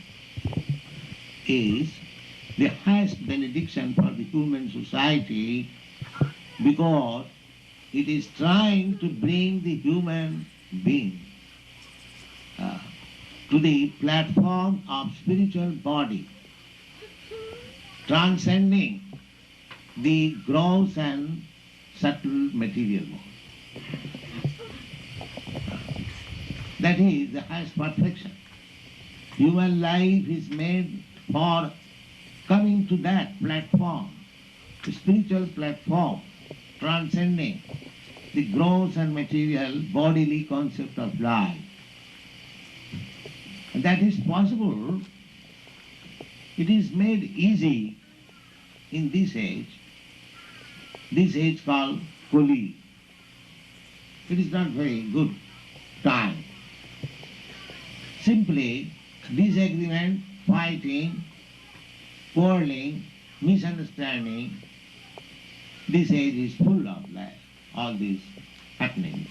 is the highest benediction for the human society, because it is trying to bring the human being to the platform of spiritual body, transcending the gross and subtle material world. That is the highest perfection. Human life is made for coming to that platform, the spiritual platform, transcending the gross and material bodily concept of life. And that is possible. It is made easy in this age called Kali. It is not very good time. Simply disagreement, fighting, quarreling, misunderstanding, this age is full of life, all these happenings.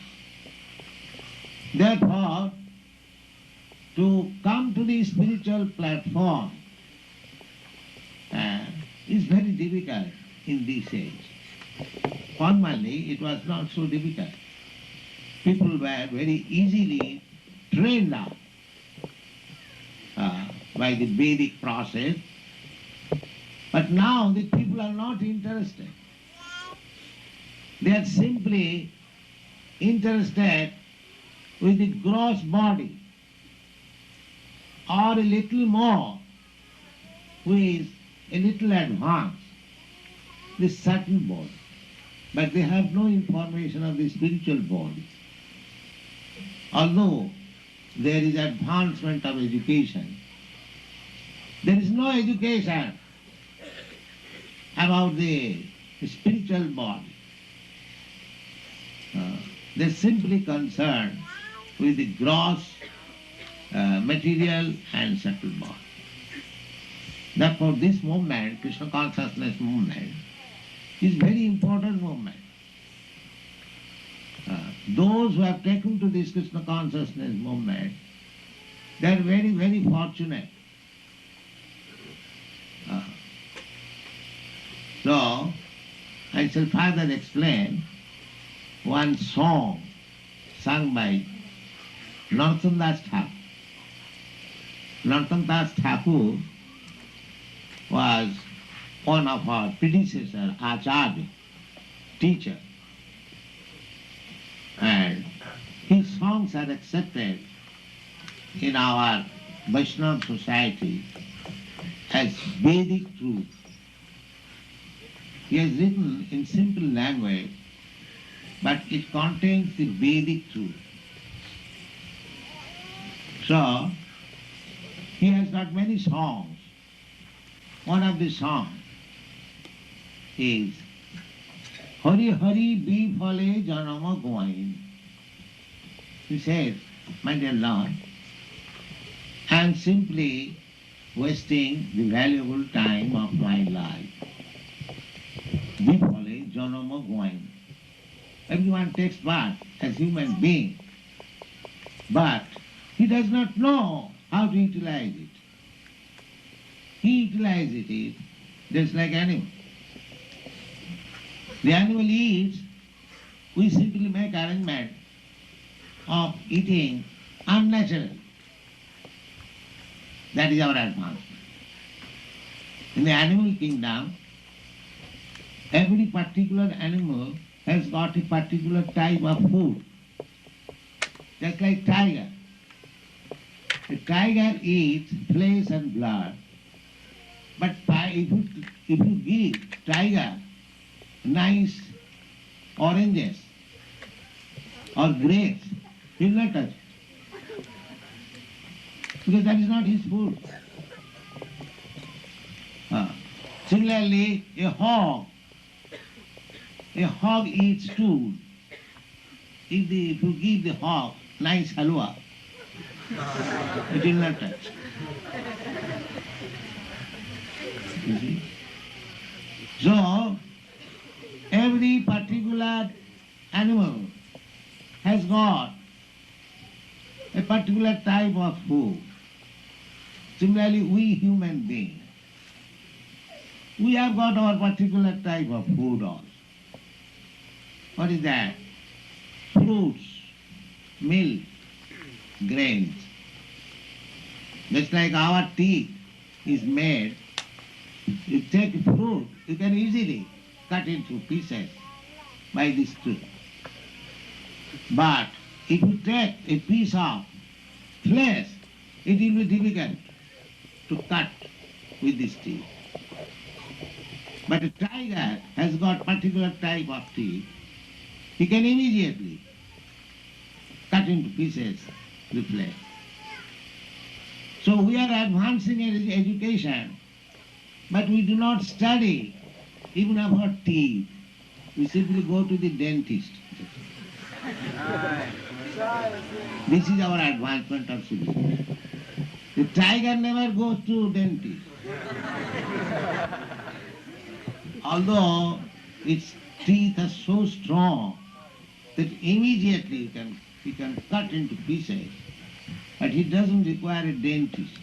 Therefore, to come to the spiritual platform is very difficult in this age. Formerly, it was not so difficult. People were very easily trained up by the Vedic process, but now the people are not interested. They are simply interested with the gross body, or a little more, who is a little advanced, the subtle body. But they have no information of the spiritual body. Although there is advancement of education, there is no education about the spiritual body. They are simply concerned with the gross material and subtle body. Therefore, this movement, Krishna consciousness movement, is very important movement. Those who have taken to this Krishna consciousness movement, they are very, very fortunate. So, I shall further explain one song sung by Narottam Das Thakur. Narottam Das Thakur was one of our predecessor, Acharya, teacher. And his songs are accepted in our Vaishnava society as Vedic truth. He has written in simple language, but it contains the Vedic truth. So, he has got many songs. One of the songs is Hari Hari Bifale Janama Goain. He says, my dear Lord, I am simply wasting the valuable time of my life. Bifale Janama Goain. Everyone takes part as human being, but he does not know how to utilize it. He utilizes it just like animal. The animal eats, we simply make arrangement of eating unnatural. That is our advancement. In the animal kingdom, every particular animal has got a particular type of food. Just like tiger. The tiger eats flesh and blood. But if you give tiger nice oranges or grapes, he will not touch it. Because that is not his food. Similarly, a hog eats stool. If you give the hog nice halwa, it will not touch. You see? So, every particular animal has got a particular type of food. Similarly, we human beings, we have got our particular type of food also. What is that? Fruits, milk, grains. Just like our teeth is made, you take a fruit, you can easily cut into pieces by this tooth. But if you take a piece of flesh, it will be difficult to cut with this teeth. But a tiger has got particular type of teeth. He can immediately cut into pieces the flesh. So we are advancing in education, but we do not study even about teeth. We simply go to the dentist. This is our advancement of civilization. The tiger never goes to dentist. Although its teeth are so strong that immediately he can cut into pieces, but he doesn't require a dentist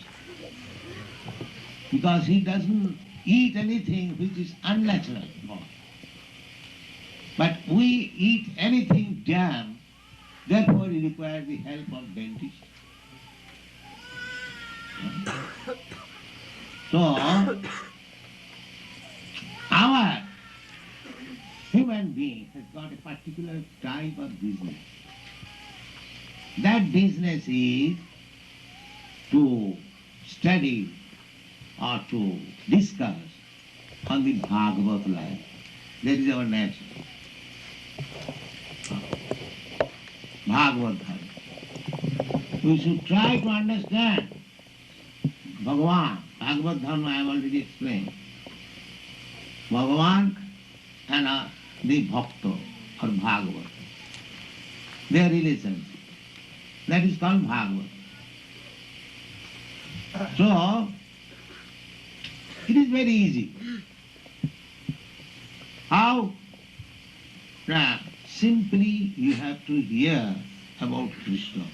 because he doesn't eat anything which is unnatural. But we eat anything damn, therefore we require the help of dentist. So, our human being has got a particular type of business. That business is to study or to discuss on the Bhagavad life. That is our nature. Bhagavad Dharma. We should try to understand Bhagavan. Bhagavad Dharma I have already explained. Bhagavan and the Bhakta or Bhagavad. Their relationship. That is called Bhagavad. So, it is very easy. How? Now, simply you have to hear about Krishna.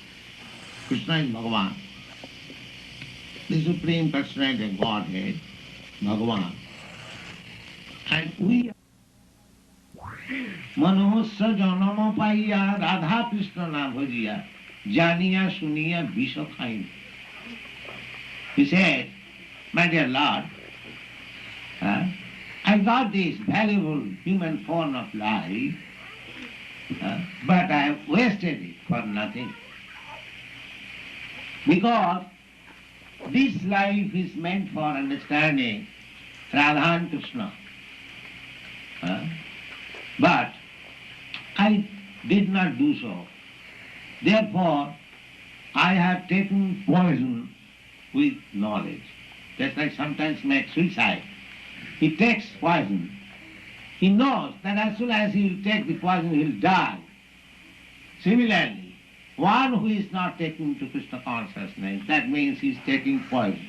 Krishna is Bhagavan. The Supreme Personality of Godhead, Bhagavan. And we Manohasya janama paiya Radha Krishna na bhajiya janiya suniya visha khain. He said, my dear Lord, I got this valuable human form of life, but I have wasted it for nothing. Because this life is meant for understanding Radha and Krishna. But I did not do so. Therefore, I have taken poison with knowledge. Just like sometimes makes suicide. He takes poison. He knows that as soon as he will take the poison, he will die. Similarly, one who is not taking to Krishna consciousness, that means he is taking poison.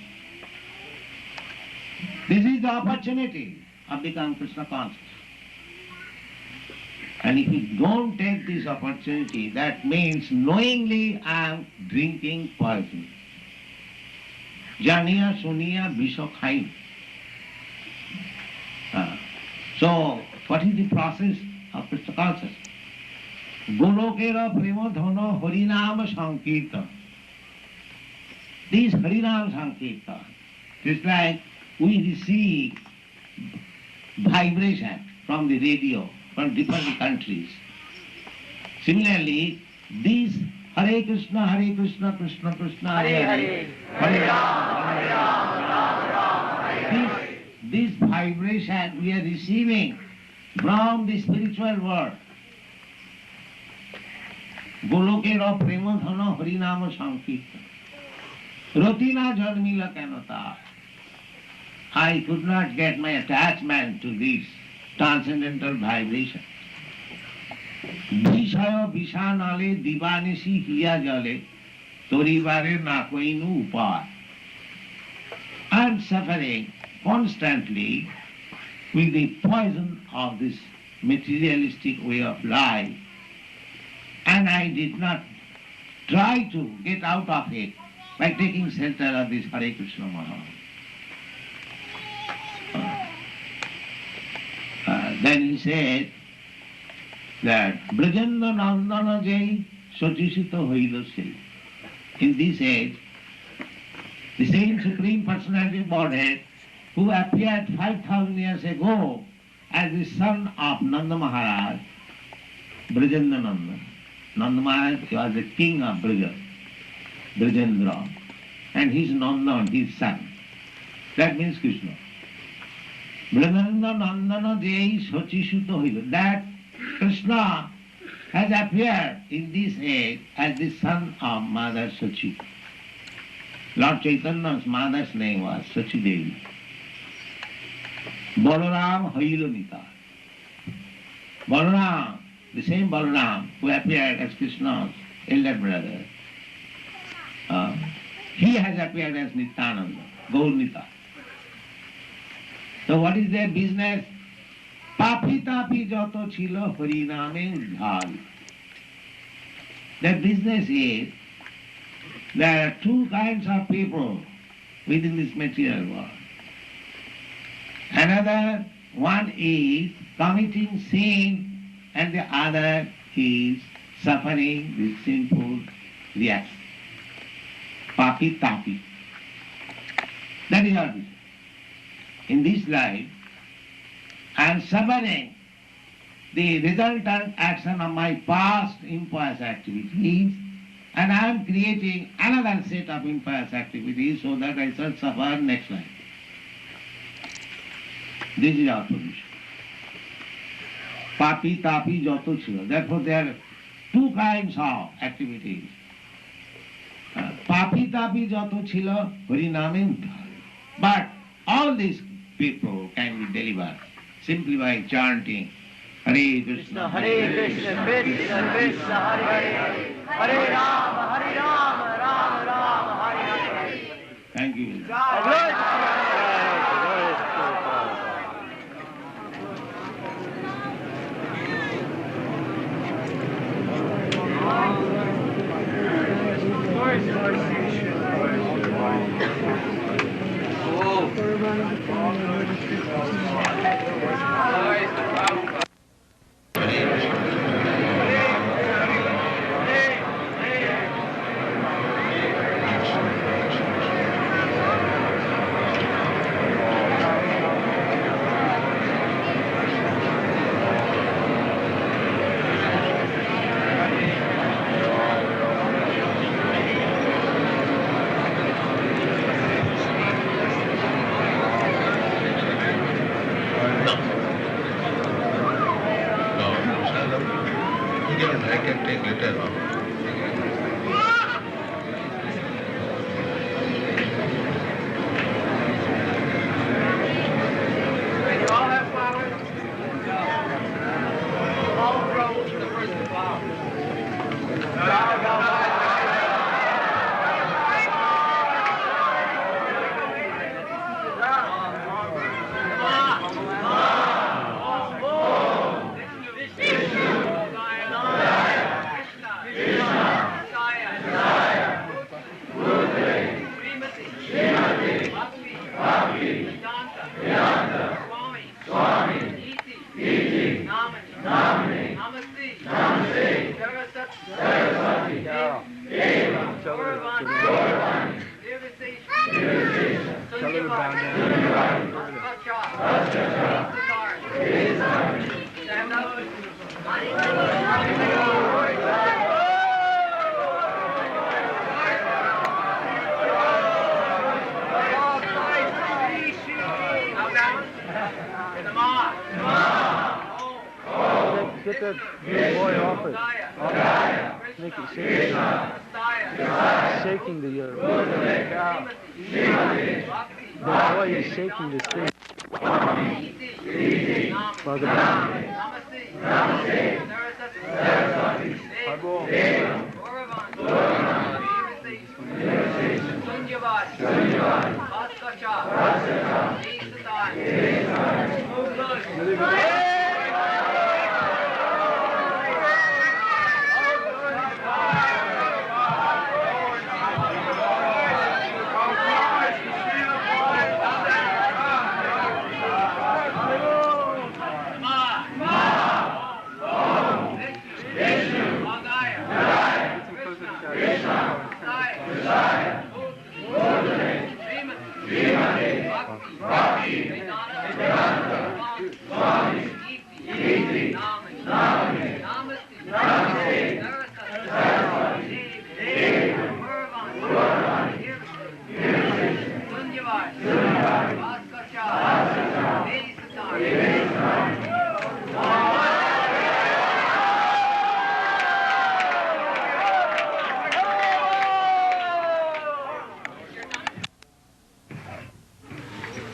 This is the opportunity of becoming Krishna conscious. And if you don't take this opportunity, that means knowingly I am drinking poison. Janiya suniya visho khai. So, what is the process of Krishna consciousness? Golokera prema dhana harinama sankirtan. This harinama sankirtan is like we receive vibration from the radio from different countries. Similarly, this Hare Krishna, Krishna Krishna, Hare Hare, Hare Rama, Hare Rama, Rama Rama, Hare Hare. This vibration we are receiving from the spiritual world. Golokera prema dhana harinama sankirtan. Rotina janmila kanata. I could not get my attachment to this transcendental vibration. Vishaya vishanale divanisi hiya jale toribare nakoinu upar. I am suffering constantly with the poison of this materialistic way of life, and I did not try to get out of it by taking shelter of this Hare Krishna Maha. Then he said that Brajanda Nandana Jai Sotisita Hoilasi. In this age, the same Supreme Personality of Godhead who appeared 5,000 years ago as the son of Nanda Maharaj, Brajanda Nanda. Nanda Maharaj was the king of Braja, Brajendra, and his Nandan, his son. That means Krishna. Brajanda Nandana Jai Sotisita Hoilasi. That Krishna has appeared in this age as the son of Mother Sachi. Lord Chaitanya's mother's name was Sachi Devi. Balaram Hailanita. Balaram, the same Balaram who appeared as Krishna's elder brother, he has appeared as Nityananda, Gaurnita. So what is their business? Papi tapi joto chilo hariname dhal. Their business is, there are two kinds of people within this material world. Another one is committing sin, and the other is suffering with sinful reaction. Papi tapi. That is our business. In this life, I am suffering the resultant action of my past impious activities, and I am creating another set of impious activities so that I shall suffer next life. This is our position. Papi tapi joto chilo. Therefore there are two kinds of activities. Papi tapi joto chilo hariname. But all these people can be delivered simply by chanting Hare Krishna, Hare Krishna, Krishna Krishna, Hare Hare, Hare Rama, Rama Rama, Hare Hare. Thank you. I can take later on. You all have flowers? All throw the first flower. Vyasa, Swami, Iti, Namani, Namaste, Saraswati, Deva, Gauravani, Devastation, Sunjavadi, Pacha, Stand up. Get that boy off it. Make it shaking the cow. The boy is shaking this thing.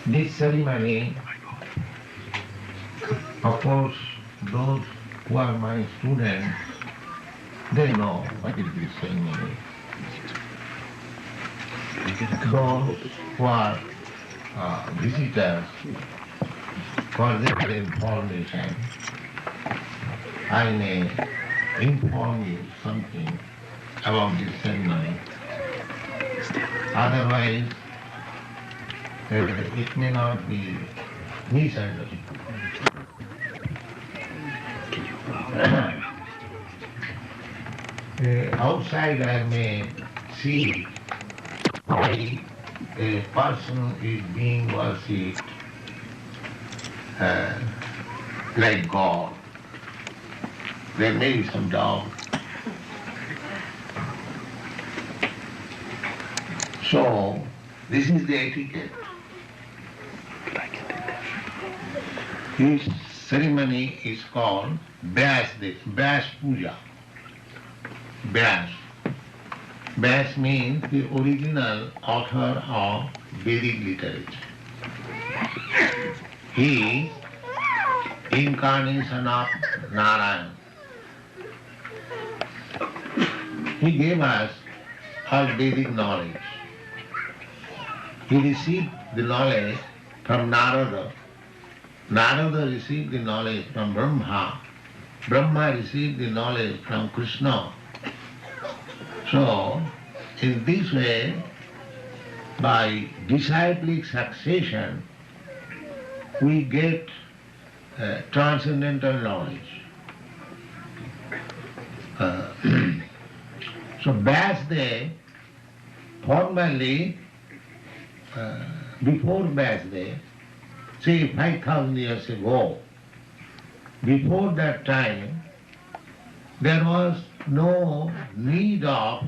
This ceremony, of course, those who are my students, they know what is this ceremony. Those who are visitors, for their information, I may inform you something about this ceremony. Otherwise, it may not be misunderstood. Outside I may see a person is being worshipped like God. There may be some doubt. So, this is the etiquette. This ceremony is called Vyasa Puja. Vyasa means the original author of Vedic literature. He is incarnation of Narayana. He gave us all Vedic knowledge. He received the knowledge from Narada. Narada received the knowledge from Brahma. Brahma received the knowledge from Krishna. So, in this way, by disciplic succession, we get transcendental knowledge. So, Vyasa, formally, before Vyasa, say 5,000 years ago, before that time, there was no need of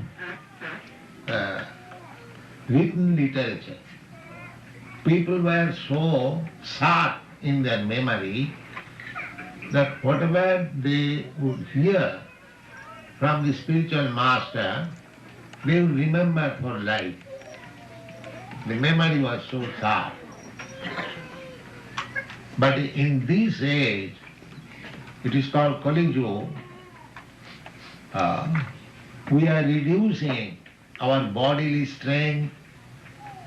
written literature. People were so sharp in their memory that whatever they would hear, from the spiritual master, they will remember for life. The memory was so sharp. But in this age, it is called Kali Yuga, we are reducing our bodily strength,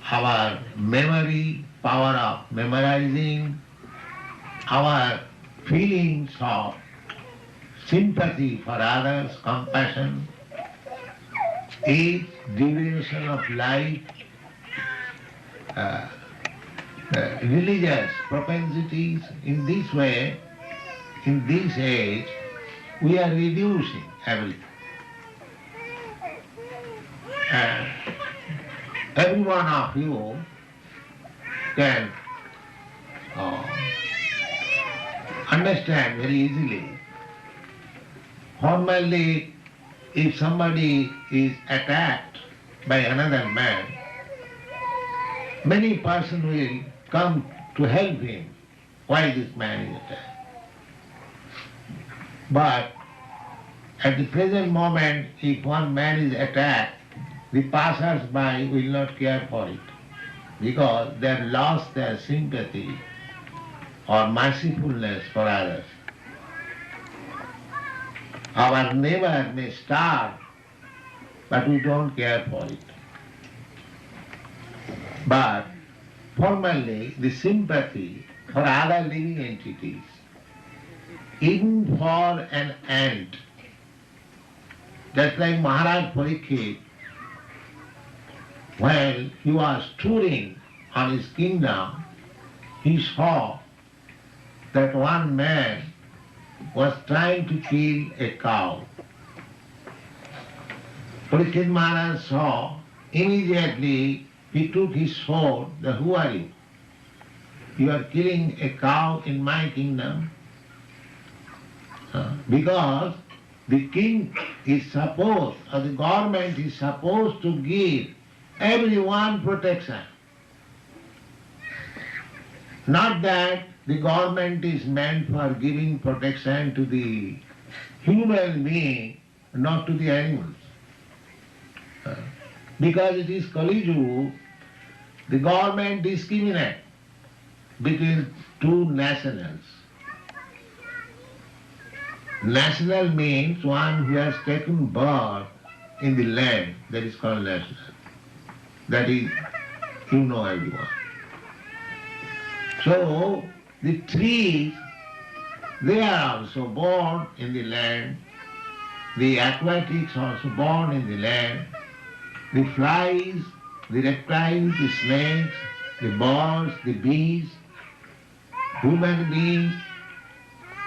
our memory, power of memorizing, our feelings of sympathy for others, compassion, age, duration of life, religious propensities. In this way, in this age, we are reducing everything. And every one of you can understand very easily. Formerly, if somebody is attacked by another man, many persons will come to help him. Why this man is attacked? But at the present moment, if one man is attacked, the passers-by will not care for it because they have lost their sympathy or mercifulness for others. Our neighbor may starve, but we don't care for it. But formerly, the sympathy for other living entities, even for an ant, just like Maharaj Parikshit, when he was touring on his kingdom, he saw that one man was trying to kill a cow. Parikshit Maharaj saw, immediately he took his sword, who are you? You are killing a cow in my kingdom? Because the king is supposed, or the government is supposed to give everyone protection. Not that the government is meant for giving protection to the human being, not to the animals. Because it is Kali Yuga, the government discriminates between two nationals. National means one who has taken birth in the land, that is called national. That is, you know everyone. So, the trees, they are also born in the land. The aquatics are also born in the land. The flies, the reptiles, the snakes, the birds, the bees, human beings,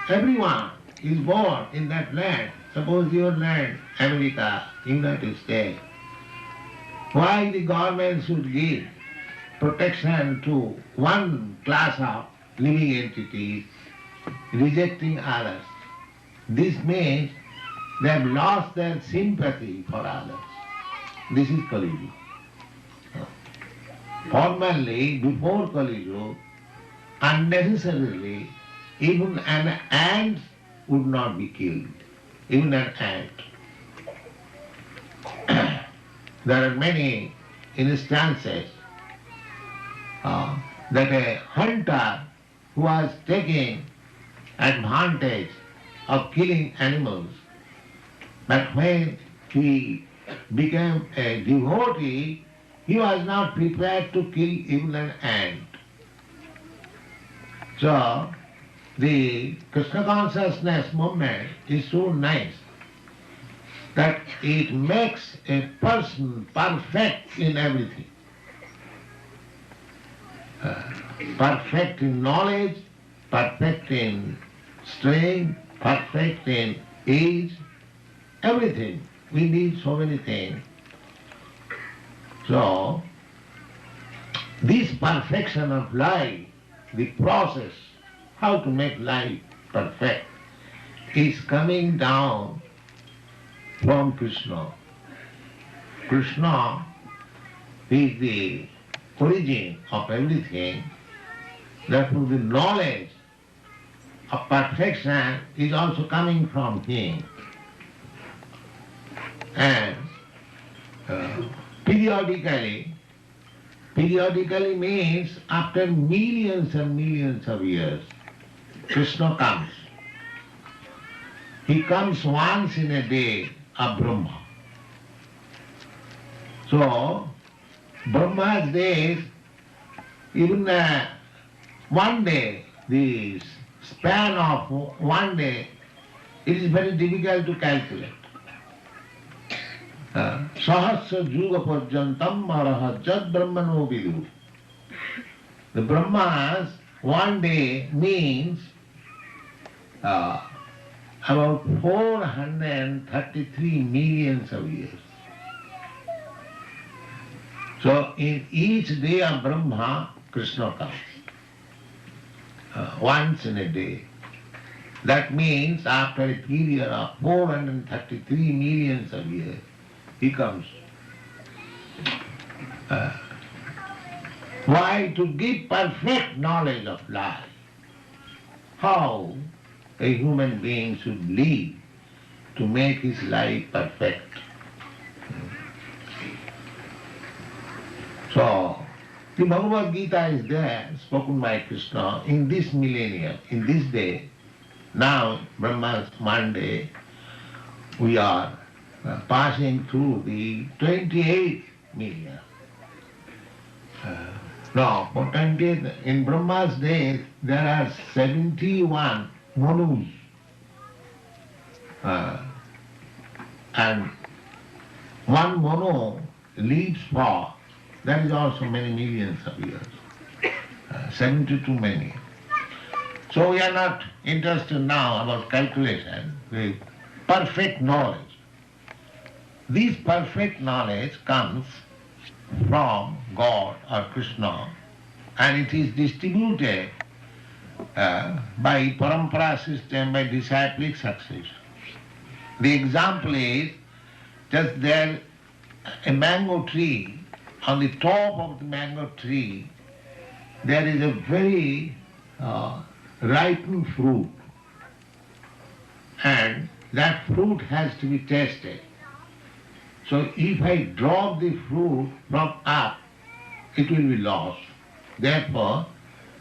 everyone is born in that land. Suppose your land, America, United States. Why the government should give protection to one class of living entities, rejecting others? This means they have lost their sympathy for others. This is Kali Yuga. Formerly, before Kali Yuga, unnecessarily, even an ant would not be killed. Even an ant. There are many instances that a hunter who was taking advantage of killing animals, but when he became a devotee, he was not prepared to kill even an ant. So, the Krishna consciousness movement is so nice that it makes a person perfect in everything. Perfect in knowledge, perfect in strength, perfect in age, everything. We need so many things. So, this perfection of life, the process, how to make life perfect, is coming down from Krishna. Krishna is the origin of everything. Therefore the knowledge of perfection is also coming from him. And periodically means after millions and millions of years, Krishna comes. He comes once in a day of Brahma. So, Brahma's days, even one day, the span of one day, it is very difficult to calculate. Sahasra juga parjantam maraha jad brahmano vidu. The Brahmas, one day means about 433 millions of years. So in each day of Brahma, Krishna comes. Once in a day. That means after a period of 433 millions of years, he comes. Why? To give perfect knowledge of life. How a human being should live to make his life perfect. So, the Bhagavad Gita is there, spoken by Krishna in this millennium, in this day. Now, Brahma's Monday, we are passing through the 28th million. Now, for 28th, in Brahma's days, there are 71 manus. And one manu lives for, that is also many millions of years. 72 many. So we are not interested now about calculation, the perfect knowledge. This perfect knowledge comes from God or Krishna, and it is distributed by parampara system, by disciplic succession. The example is, just there a mango tree, on the top of the mango tree there is a very ripened fruit, and that fruit has to be tasted. So if I drop the fruit from up, it will be lost. Therefore,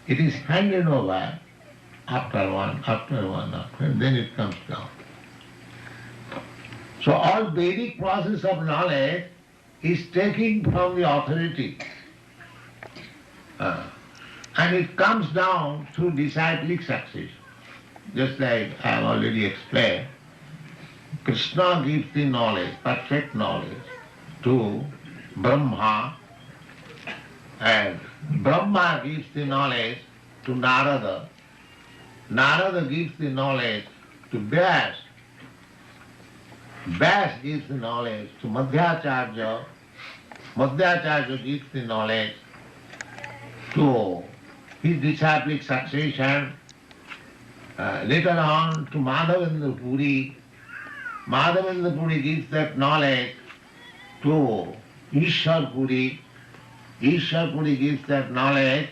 it is handed over after one, and then it comes down. So all Vedic process of knowledge is taken from the authority. And it comes down through disciplic succession. Just like I have already explained, Krishna gives the knowledge, perfect knowledge, to Brahma, and Brahma gives the knowledge to Narada. Narada gives the knowledge to Vyasa. Vyasa gives the knowledge to Madhyacharya. Madhyacharya gives the knowledge to his disciplic succession, later on to Madhavendra Puri. Madhavendra Puri gives that knowledge to Ishwar Puri. Ishwar Puri gives that knowledge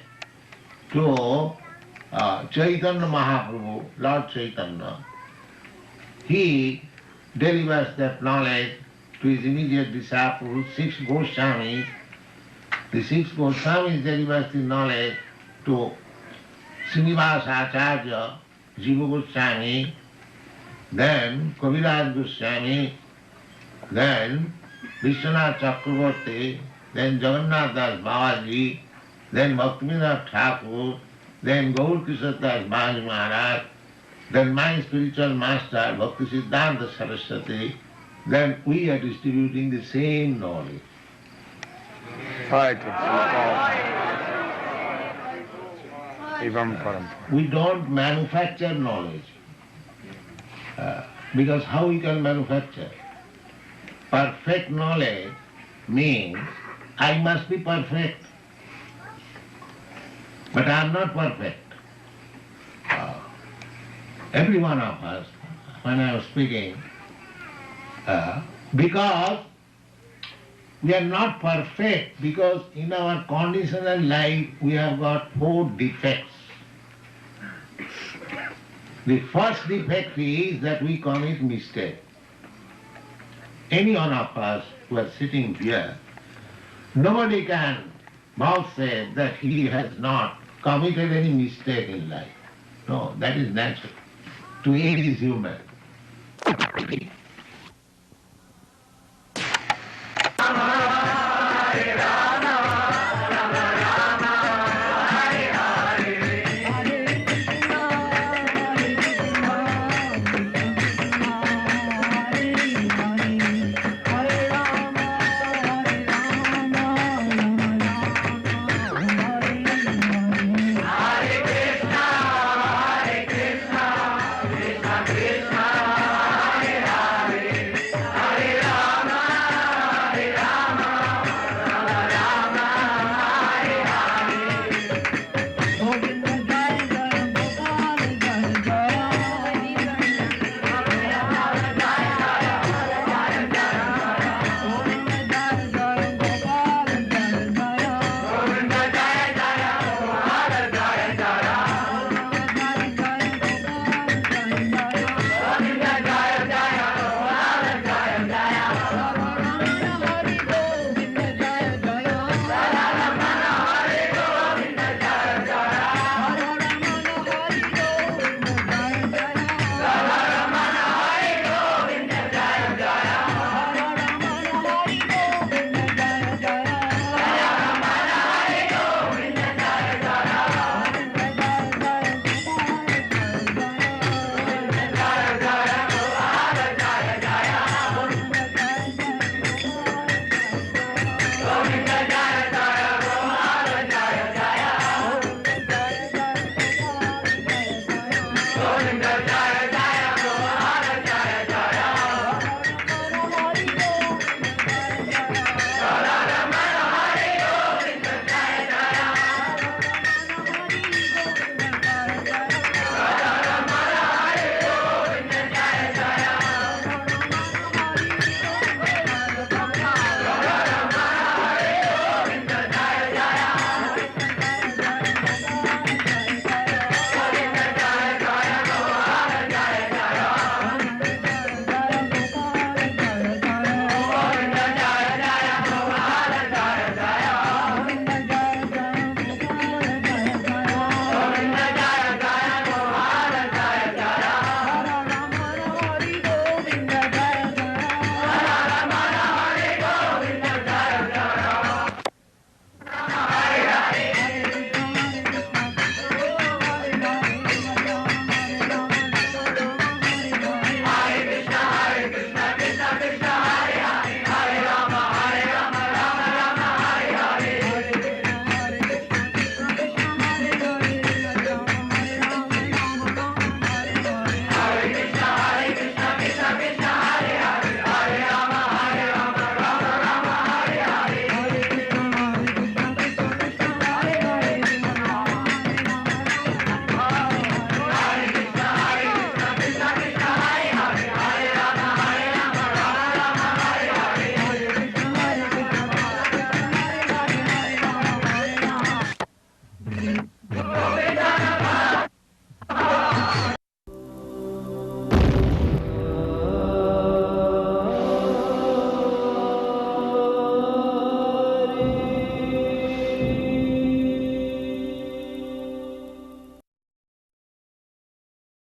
to Chaitanya Mahaprabhu, Lord Chaitanya. He delivers that knowledge to his immediate disciples, 6 Goswamis. The 6 Goswamis delivers the knowledge to Srinivasa Acharya, Jiva Goswami, then Kaviraj Goswami, then Vishwanath Chakravarti, then Jagannath Das Babaji, then Bhaktivedanta Thakur, then Gaur Krishna Das Babaji Maharaj, then my spiritual master Bhaktisiddhanta Saraswati, then we are distributing the same knowledge. We don't manufacture knowledge. Because how we can manufacture? Perfect knowledge means I must be perfect. But I am not perfect. Every one of us, when I was speaking, because we are not perfect, because in our conditional life we have got 4 defects. The first defect is that we commit mistake. any one of us who are sitting here, nobody can now say that he has not committed any mistake in life. No, that is natural. To eat is human. Govinda Jaya